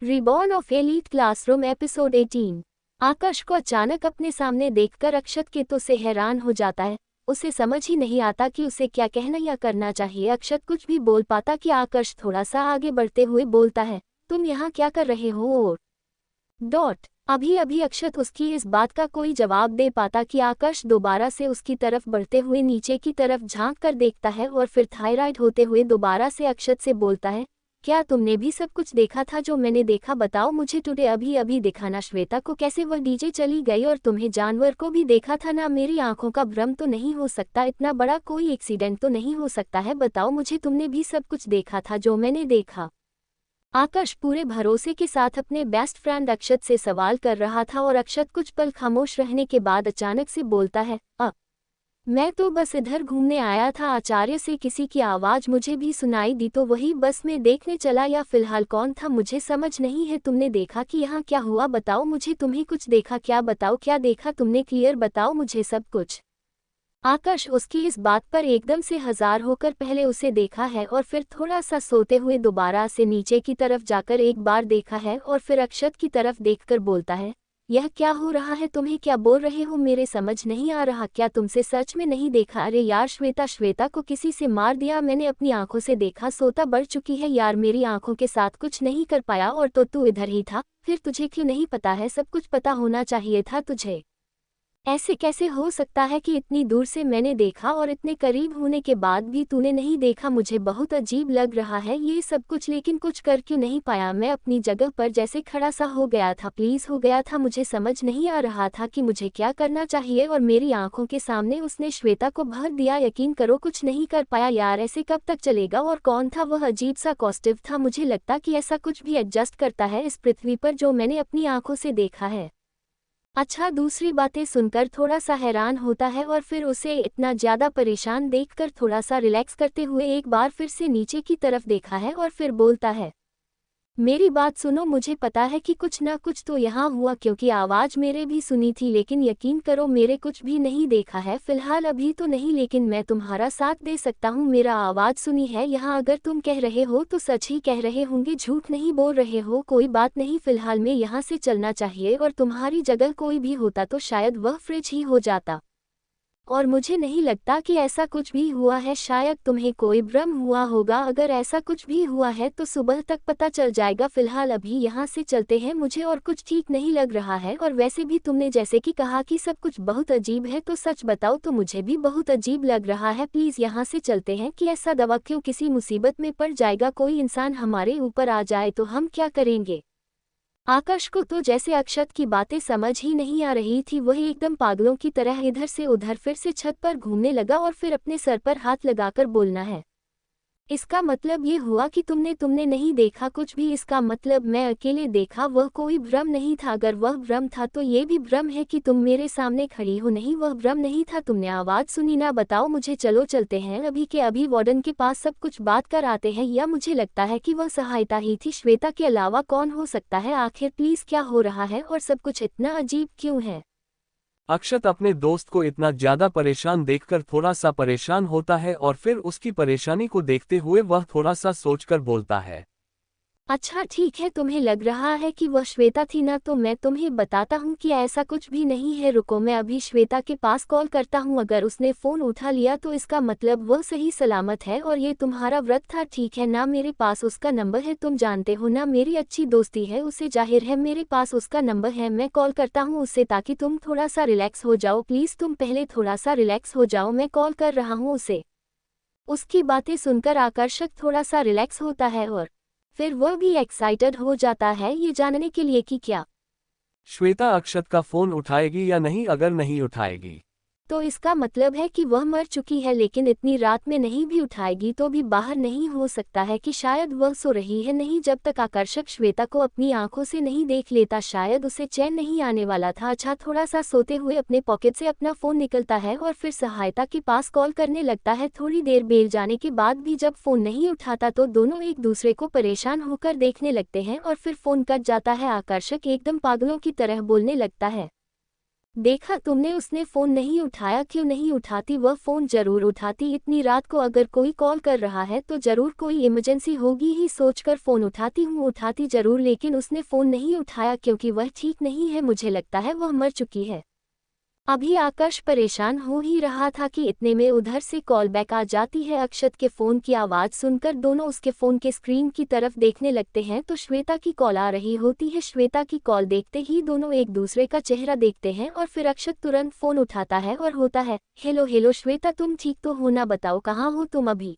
Reborn of elite classroom episode 18। आकाश को अचानक अपने सामने देखकर अक्षत केतु से हैरान हो जाता है। उसे समझ ही नहीं आता कि उसे क्या कहना या करना चाहिए। अक्षत कुछ भी बोल पाता कि आकाश थोड़ा सा आगे बढ़ते हुए बोलता है, तुम यहाँ क्या कर रहे हो? और अभी अभी अक्षत उसकी इस बात का कोई जवाब दे पाता कि आकाश दोबारा से उसकी तरफ बढ़ते हुए नीचे की तरफ झांक कर देखता है और फिर थायराइड होते हुए दोबारा से अक्षत से बोलता है, क्या तुमने भी सब कुछ देखा था जो मैंने देखा? बताओ मुझे टुडे अभी अभी दिखाना। श्वेता को कैसे वह डीजे चली गई और तुम्हें जानवर को भी देखा था ना? मेरी आंखों का भ्रम तो नहीं हो सकता? इतना बड़ा कोई एक्सीडेंट तो नहीं हो सकता है? बताओ मुझे, तुमने भी सब कुछ देखा था जो मैंने देखा? आकाश पूरे भरोसे के साथ अपने बेस्ट फ्रेंड अक्षत से सवाल कर रहा था और अक्षत कुछ पल खामोश रहने के बाद अचानक से बोलता है, मैं तो बस इधर घूमने आया था। आचार्य से किसी की आवाज़ मुझे भी सुनाई दी तो वही बस में देखने चला, या फिलहाल कौन था मुझे समझ नहीं है। तुमने देखा कि यहाँ क्या हुआ? बताओ मुझे, तुम्हें कुछ देखा क्या? बताओ क्या देखा तुमने? क्लियर बताओ मुझे सब कुछ। आकाश उसकी इस बात पर एकदम से हजार होकर पहले उसे देखा है और फिर थोड़ा सा सोते हुए दोबारा से नीचे की तरफ जाकर एक बार देखा है और फिर अक्षत की तरफ देखकर बोलता है, यह क्या हो रहा है? तुम्हें क्या बोल रहे हो? मेरे समझ नहीं आ रहा। क्या तुमसे सच में नहीं देखा? अरे यार श्वेता को किसी से मार दिया मैंने, अपनी आंखों से देखा। सोता बढ़ चुकी है यार, मेरी आंखों के साथ कुछ नहीं कर पाया। और तो तू इधर ही था, फिर तुझे क्यों नहीं पता है? सब कुछ पता होना चाहिए था तुझे। ऐसे कैसे हो सकता है कि इतनी दूर से मैंने देखा और इतने करीब होने के बाद भी तूने नहीं देखा? मुझे बहुत अजीब लग रहा है ये सब कुछ, लेकिन कुछ कर क्यों नहीं पाया? मैं अपनी जगह पर जैसे खड़ा सा हो गया था, प्लीज हो गया था। मुझे समझ नहीं आ रहा था कि मुझे क्या करना चाहिए और मेरी आंखों के सामने उसने श्वेता को भर दिया। यकीन करो कुछ नहीं कर पाया यार। ऐसे कब तक चलेगा? और कौन था वह? अजीब सा कॉस्टिव था। मुझे लगता कि ऐसा कुछ भी एडजस्ट करता है इस पृथ्वी पर जो मैंने अपनी आंखों से देखा है। अच्छा, दूसरी बातें सुनकर थोड़ा सा हैरान होता है और फिर उसे इतना ज़्यादा परेशान देखकर थोड़ा सा रिलैक्स करते हुए एक बार फिर से नीचे की तरफ देखा है और फिर बोलता है, मेरी बात सुनो, मुझे पता है कि कुछ ना कुछ तो यहाँ हुआ क्योंकि आवाज़ मेरे भी सुनी थी, लेकिन यकीन करो मेरे कुछ भी नहीं देखा है फिलहाल अभी तो नहीं, लेकिन मैं तुम्हारा साथ दे सकता हूँ। मेरा आवाज़ सुनी है यहाँ। अगर तुम कह रहे हो तो सच ही कह रहे होंगे, झूठ नहीं बोल रहे हो। कोई बात नहीं, फिलहाल मैं यहाँ से चलना चाहिए और तुम्हारी जगह कोई भी होता तो शायद वह फ्रिज ही हो जाता। और मुझे नहीं लगता कि ऐसा कुछ भी हुआ है, शायद तुम्हें कोई भ्रम हुआ होगा। अगर ऐसा कुछ भी हुआ है तो सुबह तक पता चल जाएगा। फिलहाल अभी यहाँ से चलते हैं, मुझे और कुछ ठीक नहीं लग रहा है। और वैसे भी तुमने जैसे कि कहा कि सब कुछ बहुत अजीब है, तो सच बताओ तो मुझे भी बहुत अजीब लग रहा है। प्लीज़ यहाँ से चलते हैं। कि ऐसा दवा क्यों? किसी मुसीबत में पड़ जाएगा कोई इंसान हमारे ऊपर आ जाए तो हम क्या करेंगे? आकाश को तो जैसे अक्षत की बातें समझ ही नहीं आ रही थी। वह एकदम पागलों की तरह इधर से उधर फिर से छत पर घूमने लगा और फिर अपने सर पर हाथ लगाकर बोलना है, इसका मतलब ये हुआ कि तुमने नहीं देखा कुछ भी? इसका मतलब मैं अकेले देखा? वह कोई भ्रम नहीं था। अगर वह भ्रम था तो ये भी भ्रम है कि तुम मेरे सामने खड़ी हो। नहीं, वह भ्रम नहीं था। तुमने आवाज़ सुनी ना? बताओ मुझे। चलो चलते हैं अभी के अभी वार्डन के पास सब कुछ बात कर आते हैं। या मुझे लगता है कि वह सहायता ही थी। श्वेता के अलावा कौन हो सकता है? आखिर प्लीज़ क्या हो रहा है और सब कुछ इतना अजीब क्यों है? अक्षत अपने दोस्त को इतना ज्यादा परेशान देखकर थोड़ा सा परेशान होता है और फिर उसकी परेशानी को देखते हुए वह थोड़ा सा सोचकर बोलता है, अच्छा ठीक है, तुम्हें लग रहा है कि वह श्वेता थी ना, तो मैं तुम्हें बताता हूँ कि ऐसा कुछ भी नहीं है। रुको, मैं अभी श्वेता के पास कॉल करता हूँ। अगर उसने फ़ोन उठा लिया तो इसका मतलब वह सही सलामत है और ये तुम्हारा व्रत था, ठीक है ना? मेरे पास उसका नंबर है, तुम जानते हो ना मेरी अच्छी दोस्ती है उससे, जाहिर है मेरे पास उसका नंबर है। मैं कॉल करता हूँ उससे ताकि तुम थोड़ा सा रिलैक्स हो जाओ। प्लीज़ तुम पहले थोड़ा सा रिलैक्स हो जाओ, मैं कॉल कर रहा हूँ उसे। उसकी बातें सुनकर आकर्षक थोड़ा सा रिलैक्स होता है और फिर वह भी एक्साइटेड हो जाता है ये जानने के लिए कि क्या श्वेता अक्षत का फोन उठाएगी या नहीं। अगर नहीं उठाएगी तो इसका मतलब है कि वह मर चुकी है, लेकिन इतनी रात में नहीं भी उठाएगी तो भी बाहर नहीं हो सकता है कि शायद वह सो रही है। नहीं, जब तक आकर्षक श्वेता को अपनी आंखों से नहीं देख लेता शायद उसे चैन नहीं आने वाला था। अच्छा, थोड़ा सा सोते हुए अपने पॉकेट से अपना फ़ोन निकलता है और फिर सहायता के पास कॉल करने लगता है। थोड़ी देर बेल जाने के बाद भी जब फ़ोन नहीं उठाता तो दोनों एक दूसरे को परेशान होकर देखने लगते हैं और फिर फ़ोन कट जाता है। आकर्षक एकदम पागलों की तरह बोलने लगता है, देखा तुमने, उसने फोन नहीं उठाया, क्यों नहीं उठाती? वह फोन जरूर उठाती, इतनी रात को अगर कोई कॉल कर रहा है तो जरूर कोई इमरजेंसी होगी ही सोचकर फोन उठाती हूँ, उठाती जरूर, लेकिन उसने फोन नहीं उठाया क्योंकि वह ठीक नहीं है, मुझे लगता है वह मर चुकी है। अभी आकाश परेशान हो ही रहा था कि इतने में उधर से कॉल बैक आ जाती है। अक्षत के फोन की आवाज़ सुनकर दोनों उसके फोन के स्क्रीन की तरफ देखने लगते हैं तो श्वेता की कॉल आ रही होती है। श्वेता की कॉल देखते ही दोनों एक दूसरे का चेहरा देखते हैं और फिर अक्षत तुरंत फोन उठाता है और होता है, हेलो हेलो श्वेता, तुम ठीक तो हो ना? बताओ कहाँ हो तुम अभी?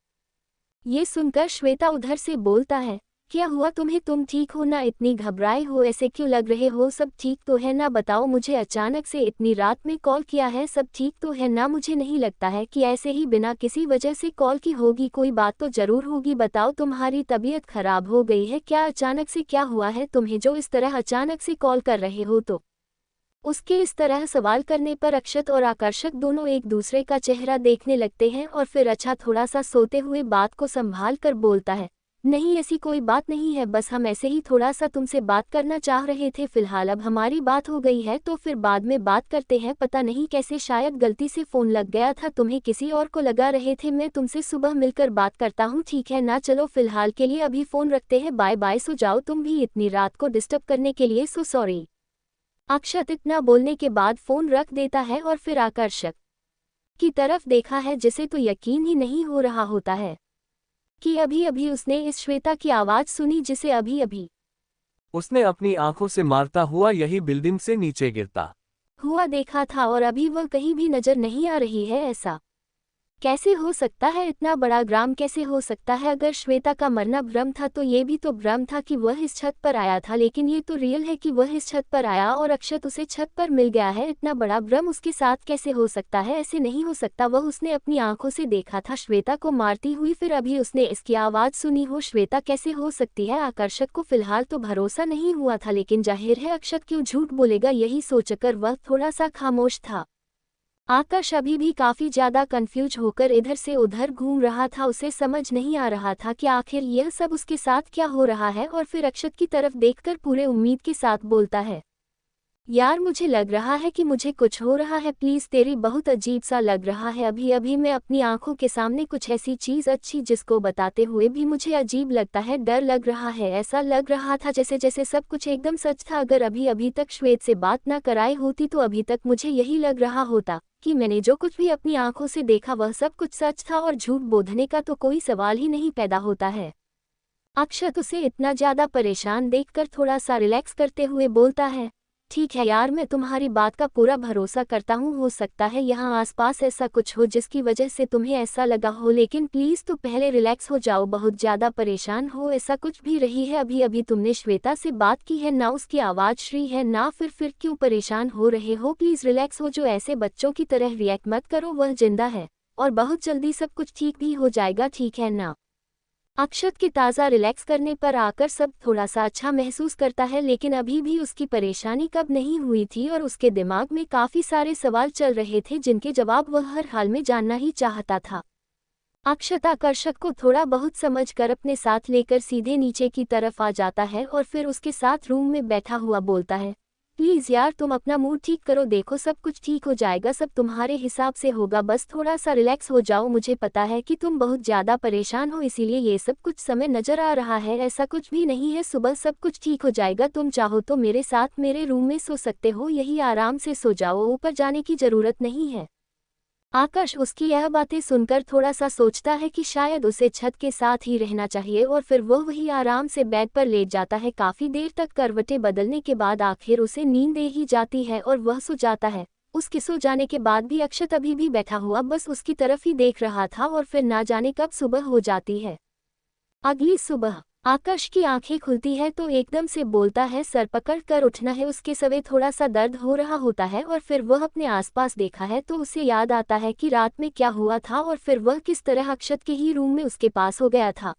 ये सुनकर श्वेता उधर से बोलता है, क्या हुआ तुम्हें? तुम ठीक हो ना? इतनी घबराए हो, ऐसे क्यों लग रहे हो? सब ठीक तो है ना? बताओ मुझे, अचानक से इतनी रात में कॉल किया है, सब ठीक तो है ना? मुझे नहीं लगता है कि ऐसे ही बिना किसी वजह से कॉल की होगी, कोई बात तो जरूर होगी। बताओ तुम्हारी तबीयत खराब हो गई है क्या? अचानक से क्या हुआ है तुम्हें जो इस तरह अचानक से कॉल कर रहे हो? तो उसके इस तरह सवाल करने पर अक्षत और आकर्षक दोनों एक दूसरे का चेहरा देखने लगते हैं और फिर अच्छा थोड़ा सा सोते हुए बात को संभाल कर बोलता है, नहीं ऐसी कोई बात नहीं है, बस हम ऐसे ही थोड़ा सा तुमसे बात करना चाह रहे थे। फिलहाल अब हमारी बात हो गई है तो फिर बाद में बात करते हैं। पता नहीं कैसे शायद गलती से फ़ोन लग गया था, तुम्हें किसी और को लगा रहे थे। मैं तुमसे सुबह मिलकर बात करता हूँ, ठीक है ना? चलो फिलहाल के लिए अभी फ़ोन रखते हैं, बाय बाय, सो जाओ तुम भी, इतनी रात को डिस्टर्ब करने के लिए सो सॉरी। अक्षत इतना बोलने के बाद फ़ोन रख देता है और फिर आकर्षक की तरफ देखा है जिसे तो यकीन ही नहीं हो रहा होता है कि अभी अभी उसने इस श्वेता की आवाज़ सुनी जिसे अभी अभी उसने अपनी आंखों से मारता हुआ यही बिल्डिंग से नीचे गिरता हुआ देखा था और अभी वह कहीं भी नज़र नहीं आ रही है। ऐसा कैसे हो सकता है? इतना बड़ा ग्राम कैसे हो सकता है? अगर श्वेता का मरना भ्रम था तो ये भी तो भ्रम था कि वह इस छत पर आया था, लेकिन ये तो रियल है कि वह इस छत पर आया और अक्षत उसे छत पर मिल गया है। इतना बड़ा भ्रम उसके साथ कैसे हो सकता है? ऐसे नहीं हो सकता, वह उसने अपनी आंखों से देखा था श्वेता को मारती हुई, फिर अभी उसने इसकी आवाज़ सुनी हो। श्वेता कैसे हो सकती है? आकर्षक को फिलहाल तो भरोसा नहीं हुआ था, लेकिन जाहिर है अक्षत क्यों झूठ बोलेगा, यही सोचकर वह थोड़ा सा खामोश था। आकाश अभी भी काफी ज्यादा कंफ्यूज होकर इधर से उधर घूम रहा था, उसे समझ नहीं आ रहा था कि आखिर यह सब उसके साथ क्या हो रहा है। और फिर अक्षत की तरफ देखकर पूरे उम्मीद के साथ बोलता है, यार मुझे लग रहा है कि मुझे कुछ हो रहा है, प्लीज़, तेरी बहुत अजीब सा लग रहा है। अभी अभी मैं अपनी आंखों के सामने कुछ ऐसी चीज़ अच्छी जिसको बताते हुए भी मुझे अजीब लगता है, डर लग रहा है। ऐसा लग रहा था जैसे जैसे सब कुछ एकदम सच था। अगर अभी अभी तक श्वेत से बात ना कराई होती तो अभी तक मुझे यही लग रहा होता कि मैंने जो कुछ भी अपनी आंखों से देखा वह सब कुछ सच था और झूठ बोलने का तो कोई सवाल ही नहीं पैदा होता है। अक्षत उसे इतना ज़्यादा परेशान देखकर थोड़ा सा रिलैक्स करते हुए बोलता है, ठीक है यार, मैं तुम्हारी बात का पूरा भरोसा करता हूँ, हो सकता है यहाँ आसपास ऐसा कुछ हो जिसकी वजह से तुम्हें ऐसा लगा हो, लेकिन प्लीज़ तो पहले रिलैक्स हो जाओ, बहुत ज़्यादा परेशान हो ऐसा कुछ भी रही है? अभी अभी तुमने श्वेता से बात की है ना, उसकी आवाज़ श्री है ना, फिर क्यों परेशान हो रहे हो? प्लीज़ रिलैक्स हो, जो ऐसे बच्चों की तरह रिएक्ट मत करो, वह जिंदा है और बहुत जल्दी सब कुछ ठीक भी हो जाएगा, ठीक है ना? अक्षत के ताज़ा रिलैक्स करने पर आकर सब थोड़ा सा अच्छा महसूस करता है, लेकिन अभी भी उसकी परेशानी कब नहीं हुई थी और उसके दिमाग में काफ़ी सारे सवाल चल रहे थे जिनके जवाब वह हर हाल में जानना ही चाहता था। अक्षत आकर्षक को थोड़ा बहुत समझकर अपने साथ लेकर सीधे नीचे की तरफ आ जाता है और फिर उसके साथ रूम में बैठा हुआ बोलता है, प्लीज़ यार तुम अपना मूड ठीक करो, देखो सब कुछ ठीक हो जाएगा, सब तुम्हारे हिसाब से होगा, बस थोड़ा सा रिलैक्स हो जाओ। मुझे पता है कि तुम बहुत ज़्यादा परेशान हो इसीलिए ये सब कुछ समय नज़र आ रहा है, ऐसा कुछ भी नहीं है, सुबह सब कुछ ठीक हो जाएगा। तुम चाहो तो मेरे साथ मेरे रूम में सो सकते हो, यही आराम से सो जाओ, ऊपर जाने की ज़रूरत नहीं है। आकाश उसकी यह बातें सुनकर थोड़ा सा सोचता है कि शायद उसे छत के साथ ही रहना चाहिए और फिर वह वही आराम से बेड पर लेट जाता है। काफ़ी देर तक करवटें बदलने के बाद आखिर उसे नींद दे ही जाती है और वह सो जाता है। उसके सो जाने के बाद भी अक्षत अभी भी बैठा हुआ बस उसकी तरफ ही देख रहा था और फिर ना जाने कब सुबह हो जाती है। अगली सुबह आकाश की आंखें खुलती है तो एकदम से बोलता है, सर पकड़ कर उठना है। उसके सवे थोड़ा सा दर्द हो रहा होता है और फिर वह अपने आसपास देखा है तो उसे याद आता है कि रात में क्या हुआ था और फिर वह किस तरह अक्षत के ही रूम में उसके पास हो गया था।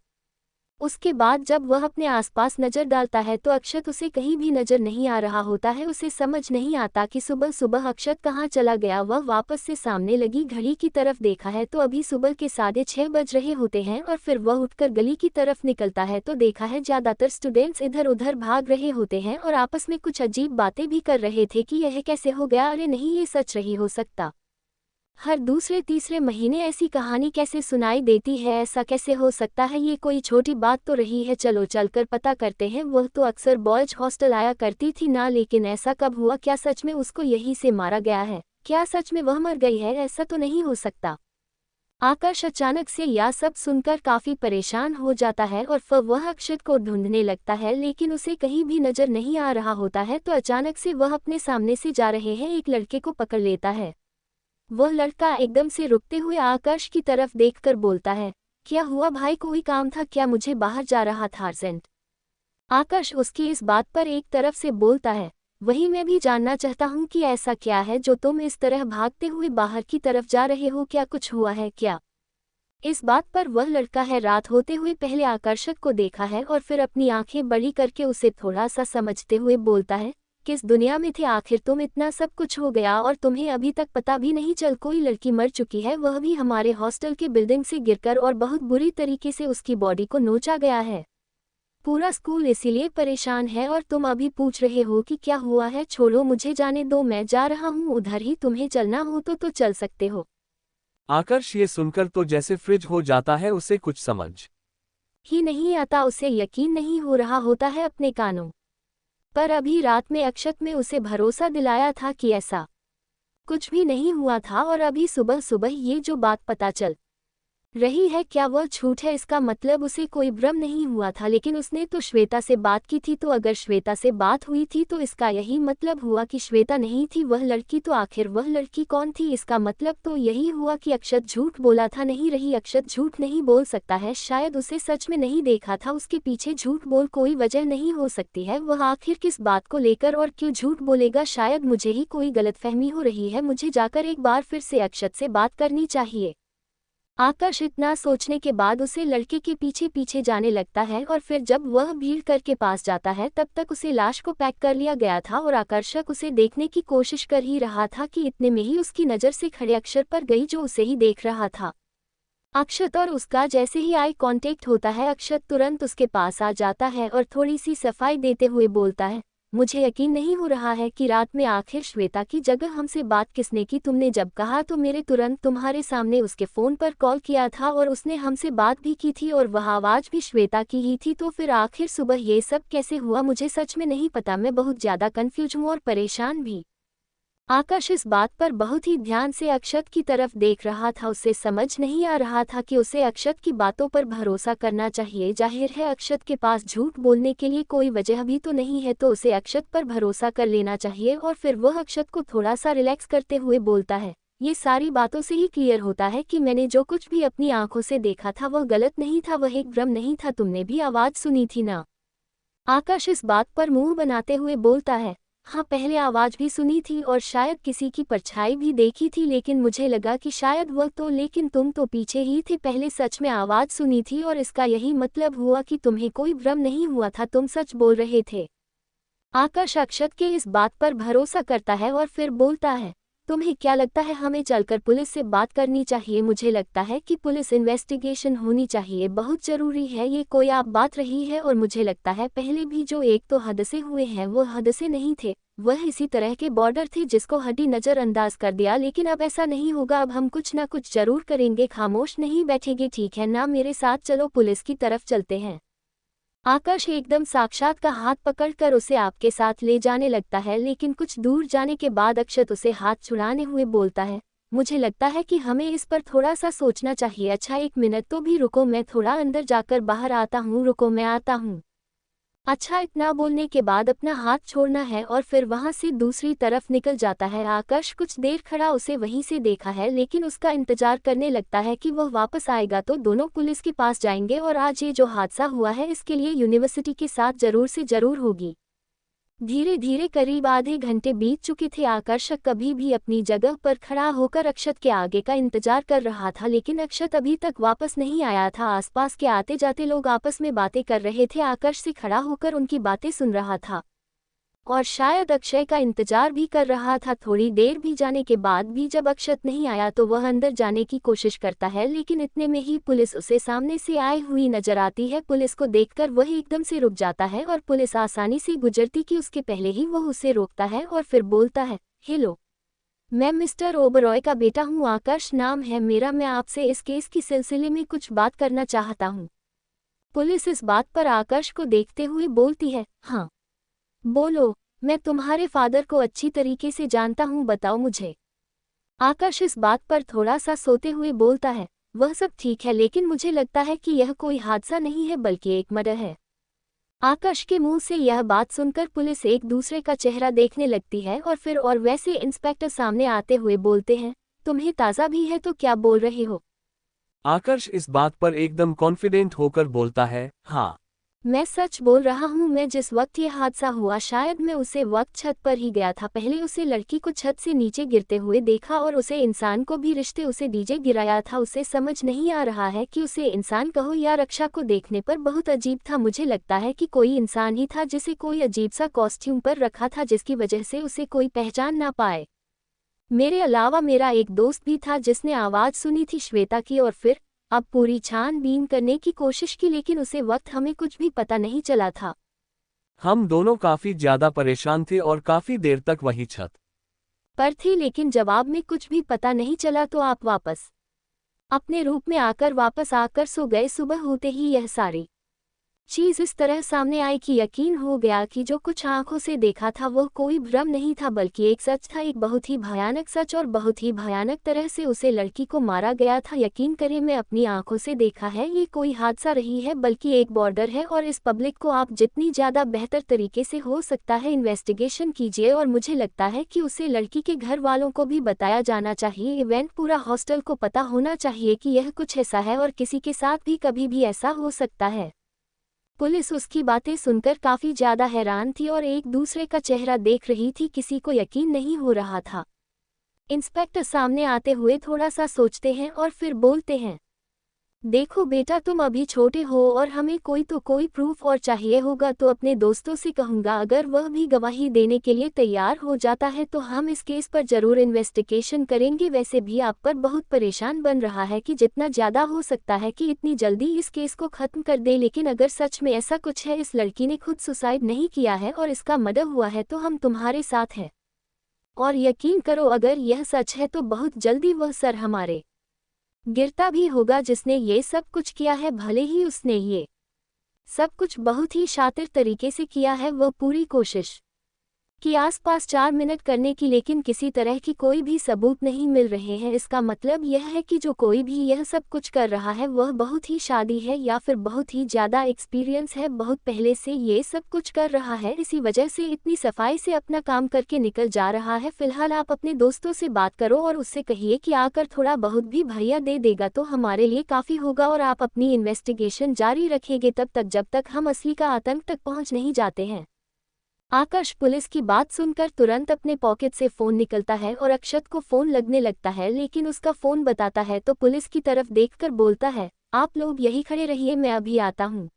उसके बाद जब वह अपने आसपास नजर डालता है तो अक्षत उसे कहीं भी नजर नहीं आ रहा होता है। उसे समझ नहीं आता कि सुबह सुबह अक्षत कहाँ चला गया। वह वापस से सामने लगी घड़ी की तरफ देखा है तो अभी सुबह के 6:30 बज रहे होते हैं और फिर वह उठकर गली की तरफ निकलता है तो देखा है ज्यादातर स्टूडेंट्स इधर उधर भाग रहे होते हैं और आपस में कुछ अजीब बातें भी कर रहे थे कि यह कैसे हो गया, अरे नहीं ये सच नहीं हो सकता। हर दूसरे तीसरे महीने ऐसी कहानी कैसे सुनाई देती है, ऐसा कैसे हो सकता है, ये कोई छोटी बात तो रही है, चलो चलकर पता करते हैं। वह तो अक्सर बॉयज हॉस्टल आया करती थी ना, लेकिन ऐसा कब हुआ? क्या सच में उसको यहीं से मारा गया है? क्या सच में वह मर गई है? ऐसा तो नहीं हो सकता। आकाश अचानक से यह सब सुनकर काफी परेशान हो जाता है और फिर वह अक्षत को ढूंढने लगता है लेकिन उसे कहीं भी नजर नहीं आ रहा होता है। तो अचानक से वह अपने सामने से जा रहे हैं एक लड़के को पकड़ लेता है। वह लड़का एकदम से रुकते हुए आकाश की तरफ देखकर बोलता है, क्या हुआ भाई, कोई काम था क्या? मुझे बाहर जा रहा था अर्जेंट। आकाश उसकी इस बात पर एक तरफ से बोलता है, वही मैं भी जानना चाहता हूँ कि ऐसा क्या है जो तुम इस तरह भागते हुए बाहर की तरफ जा रहे हो, क्या कुछ हुआ है क्या? इस बात पर वह लड़का है रात होते हुए पहले आकर्षक को देखा है और फिर अपनी आंखें बड़ी करके उसे थोड़ा सा समझते हुए बोलता है, किस दुनिया में थे आखिर तुम, इतना सब कुछ हो गया और तुम्हें अभी तक पता भी नहीं चल? कोई लड़की मर चुकी है, वह भी हमारे हॉस्टल की बिल्डिंग से गिरकर, और बहुत बुरी तरीके से उसकी बॉडी को नोचा गया है। पूरा स्कूल इसीलिए परेशान है और तुम अभी पूछ रहे हो कि क्या हुआ है? छोड़ो मुझे जाने दो, मैं जा रहा हूँ उधर ही, तुम्हें चलना हो तो चल सकते हो। आकर्ष ये सुनकर तो जैसे फ्रिज हो जाता है, उसे कुछ समझ ही नहीं आता, उसे यकीन नहीं हो रहा होता है अपने कानों पर। अभी रात में अक्षत में उसे भरोसा दिलाया था कि ऐसा कुछ भी नहीं हुआ था और अभी सुबह सुबह ये जो बात पता चल रही है, क्या वह झूठ है? इसका मतलब उसे कोई भ्रम नहीं हुआ था, लेकिन उसने तो श्वेता से बात की थी। तो अगर श्वेता से बात हुई थी तो इसका यही मतलब हुआ कि श्वेता नहीं थी वह लड़की। तो आखिर वह लड़की कौन थी? इसका मतलब तो यही हुआ कि अक्षत झूठ बोला था। नहीं रही, अक्षत झूठ नहीं बोल सकता है, शायद उसे सच में नहीं देखा था। उसके पीछे झूठ बोल कोई वजह नहीं हो सकती है। वह आखिर किस बात को लेकर और क्यों झूठ बोलेगा? शायद मुझे ही कोई गलतफहमी हो रही है, मुझे जाकर एक बार फिर से अक्षत से बात करनी चाहिए। आकाश इतना सोचने के बाद उसे लड़के के पीछे पीछे जाने लगता है और फिर जब वह भीड़ करके पास जाता है तब तक उसे लाश को पैक कर लिया गया था और आकर्षक उसे देखने की कोशिश कर ही रहा था कि इतने में ही उसकी नज़र से खड़े अक्षर पर गई जो उसे ही देख रहा था। अक्षत और उसका जैसे ही आई कांटेक्ट होता है, अक्षत तुरंत उसके पास आ जाता है और थोड़ी सी सफाई देते हुए बोलता है, मुझे यकीन नहीं हो रहा है कि रात में आखिर श्वेता की जगह हमसे बात किसने की? तुमने जब कहा तो मेरे तुरंत तुम्हारे सामने उसके फ़ोन पर कॉल किया था और उसने हमसे बात भी की थी और वह आवाज़ भी श्वेता की ही थी। तो फिर आखिर सुबह ये सब कैसे हुआ? मुझे सच में नहीं पता, मैं बहुत ज़्यादा कन्फ्यूज हूँ और परेशान भी। आकाश इस बात पर बहुत ही ध्यान से अक्षत की तरफ देख रहा था। उसे समझ नहीं आ रहा था कि उसे अक्षत की बातों पर भरोसा करना चाहिए। जाहिर है अक्षत के पास झूठ बोलने के लिए कोई वजह भी तो नहीं है, तो उसे अक्षत पर भरोसा कर लेना चाहिए। और फिर वह अक्षत को थोड़ा सा रिलैक्स करते हुए बोलता है, ये सारी बातों से ही क्लियर होता है कि मैंने जो कुछ भी अपनी आंखों से देखा था वह गलत नहीं था, वह एक भ्रम नहीं था। तुमने भी आवाज़ सुनी थी ना? आकाश इस बात पर मुंह बनाते हुए बोलता है, हाँ पहले आवाज़ भी सुनी थी और शायद किसी की परछाई भी देखी थी, लेकिन मुझे लगा कि शायद वह तो, लेकिन तुम तो पीछे ही थे। पहले सच में आवाज़ सुनी थी और इसका यही मतलब हुआ कि तुम्हें कोई भ्रम नहीं हुआ था, तुम सच बोल रहे थे। आकाश अक्षत के इस बात पर भरोसा करता है और फिर बोलता है, तुम्हें क्या लगता है हमें चलकर पुलिस से बात करनी चाहिए? मुझे लगता है कि पुलिस इन्वेस्टिगेशन होनी चाहिए, बहुत ज़रूरी है ये, कोई आप बात रही है। और मुझे लगता है पहले भी जो एक तो हादसे हुए हैं वो हादसे नहीं थे, वह इसी तरह के बॉर्डर थे जिसको हड्डी नज़रअंदाज कर दिया। लेकिन अब ऐसा नहीं होगा, अब हम कुछ ना कुछ जरूर करेंगे, खामोश नहीं बैठेंगे, ठीक है ना? मेरे साथ चलो, पुलिस की तरफ चलते हैं। आकाश एकदम साक्षात का हाथ पकड़कर उसे आपके साथ ले जाने लगता है, लेकिन कुछ दूर जाने के बाद अक्षत उसे हाथ छुड़ाने हुए बोलता है, मुझे लगता है कि हमें इस पर थोड़ा सा सोचना चाहिए। अच्छा एक मिनट तो भी रुको, मैं थोड़ा अंदर जाकर बाहर आता हूँ, रुको मैं आता हूँ। अच्छा इतना बोलने के बाद अपना हाथ छोड़ना है और फिर वहां से दूसरी तरफ निकल जाता है। आकाश कुछ देर खड़ा उसे वहीं से देखा है, लेकिन उसका इंतजार करने लगता है कि वह वापस आएगा तो दोनों पुलिस के पास जाएंगे और आज ये जो हादसा हुआ है इसके लिए यूनिवर्सिटी के साथ जरूर से जरूर होगी। धीरे धीरे करीब आधे घंटे बीत चुके थे। आकर्षक कभी भी अपनी जगह पर खड़ा होकर अक्षत के आगे का इंतजार कर रहा था, लेकिन अक्षत अभी तक वापस नहीं आया था। आसपास के आते जाते लोग आपस में बातें कर रहे थे। आकर्ष से खड़ा होकर उनकी बातें सुन रहा था और शायद अक्षय का इंतजार भी कर रहा था। थोड़ी देर भी जाने के बाद भी जब अक्षत नहीं आया तो वह अंदर जाने की कोशिश करता है, लेकिन इतने में ही पुलिस उसे सामने से आई हुई नजर आती है। पुलिस को देखकर वह एकदम से रुक जाता है और पुलिस आसानी से गुजरती कि उसके पहले ही वह उसे रोकता है और फिर बोलता है, हेलो, मैं मिस्टर ओबरॉय का बेटा हूँ, आकर्ष नाम है मेरा। मैं आपसे इस केस की सिलसिले में कुछ बात करना चाहता हूँ। पुलिस इस बात पर आकर्ष को देखते हुए बोलती है, हाँ बोलो, मैं तुम्हारे फादर को अच्छी तरीके से जानता हूँ, बताओ मुझे। आकर्ष इस बात पर थोड़ा सा सोते हुए बोलता है, वह सब ठीक है, लेकिन मुझे लगता है कि यह कोई हादसा नहीं है बल्कि एक मर्डर है। आकर्ष के मुंह से यह बात सुनकर पुलिस एक दूसरे का चेहरा देखने लगती है और फिर और वैसे इंस्पेक्टर सामने आते हुए बोलते हैं, तुम्हें ताज़ा भी है तो क्या बोल रहे हो? आकर्ष इस बात पर एकदम कॉन्फिडेंट होकर बोलता है, हाँ मैं सच बोल रहा हूँ। मैं जिस वक्त यह हादसा हुआ शायद मैं उसे वक्त छत पर ही गया था। पहले उसे लड़की को छत से नीचे गिरते हुए देखा और उसे इंसान को भी रिश्ते उसे डीजे गिराया था। उसे समझ नहीं आ रहा है कि उसे इंसान कहो या रक्षा को देखने पर बहुत अजीब था। मुझे लगता है कि कोई इंसान ही था जिसे कोई अजीब सा कॉस्ट्यूम पर रखा था जिसकी वजह से उसे कोई पहचान ना पाए। मेरे अलावा मेरा एक दोस्त भी था जिसने आवाज़ सुनी थी श्वेता की और फिर अब पूरी छानबीन करने की कोशिश की, लेकिन उसे वक्त हमें कुछ भी पता नहीं चला था। हम दोनों काफी ज्यादा परेशान थे और काफी देर तक वही छत पर थे, लेकिन जवाब में कुछ भी पता नहीं चला। तो आप वापस अपने रूप में वापस आकर सो गए। सुबह होते ही यह सारी चीज इस तरह सामने आई कि यकीन हो गया कि जो कुछ आंखों से देखा था वह कोई भ्रम नहीं था बल्कि एक सच था, एक बहुत ही भयानक सच, और बहुत ही भयानक तरह से उसे लड़की को मारा गया था। यकीन करें, मैं अपनी आंखों से देखा है। ये कोई हादसा नहीं है बल्कि एक बॉर्डर है और इस पब्लिक को आप जितनी ज़्यादा बेहतर तरीके से हो सकता है इन्वेस्टिगेशन कीजिए। और मुझे लगता है कि उसे लड़की के घर वालों को भी बताया जाना चाहिए। इवेंट पूरा हॉस्टल को पता होना चाहिए कि यह कुछ ऐसा है और किसी के साथ भी कभी भी ऐसा हो सकता है। पुलिस उसकी बातें सुनकर काफी ज्यादा हैरान थी और एक दूसरे का चेहरा देख रही थी। किसी को यकीन नहीं हो रहा था। इंस्पेक्टर सामने आते हुए थोड़ा सा सोचते हैं और फिर बोलते हैं, देखो बेटा, तुम अभी छोटे हो और हमें कोई प्रूफ और चाहिए होगा तो अपने दोस्तों से कहूँगा। अगर वह भी गवाही देने के लिए तैयार हो जाता है तो हम इस केस पर जरूर इन्वेस्टिगेशन करेंगे। वैसे भी आप पर बहुत परेशान बन रहा है कि जितना ज़्यादा हो सकता है कि इतनी जल्दी इस केस को ख़त्म कर दे। लेकिन अगर सच में ऐसा कुछ है, इस लड़की ने खुद सुसाइड नहीं किया है और इसका मर्डर हुआ है, तो हम तुम्हारे साथ हैं। और यकीन करो, अगर यह सच है तो बहुत जल्दी वह सर हमारे गिरता भी होगा जिसने ये सब कुछ किया है। भले ही उसने ये सब कुछ बहुत ही शातिर तरीके से किया है। वह पूरी कोशिश कि आसपास 4 मिनट करने की, लेकिन किसी तरह की कोई भी सबूत नहीं मिल रहे हैं। इसका मतलब यह है कि जो कोई भी यह सब कुछ कर रहा है वह बहुत ही शादी है या फिर बहुत ही ज़्यादा एक्सपीरियंस है, बहुत पहले से ये सब कुछ कर रहा है। इसी वजह से इतनी सफाई से अपना काम करके निकल जा रहा है। फिलहाल आप अपने दोस्तों से बात करो और उससे कहिए कि आकर थोड़ा बहुत भी भैया दे देगा तो हमारे लिए काफ़ी होगा, और आप अपनी इन्वेस्टिगेशन जारी रखेंगे तब तक जब तक हम असली का आतंक तक पहुँच नहीं जाते हैं। आकाश पुलिस की बात सुनकर तुरंत अपने पॉकेट से फ़ोन निकलता है और अक्षत को फ़ोन लगने लगता है, लेकिन उसका फ़ोन बताता है तो पुलिस की तरफ देखकर बोलता है, आप लोग यहीं खड़े रहिए, मैं अभी आता हूँ।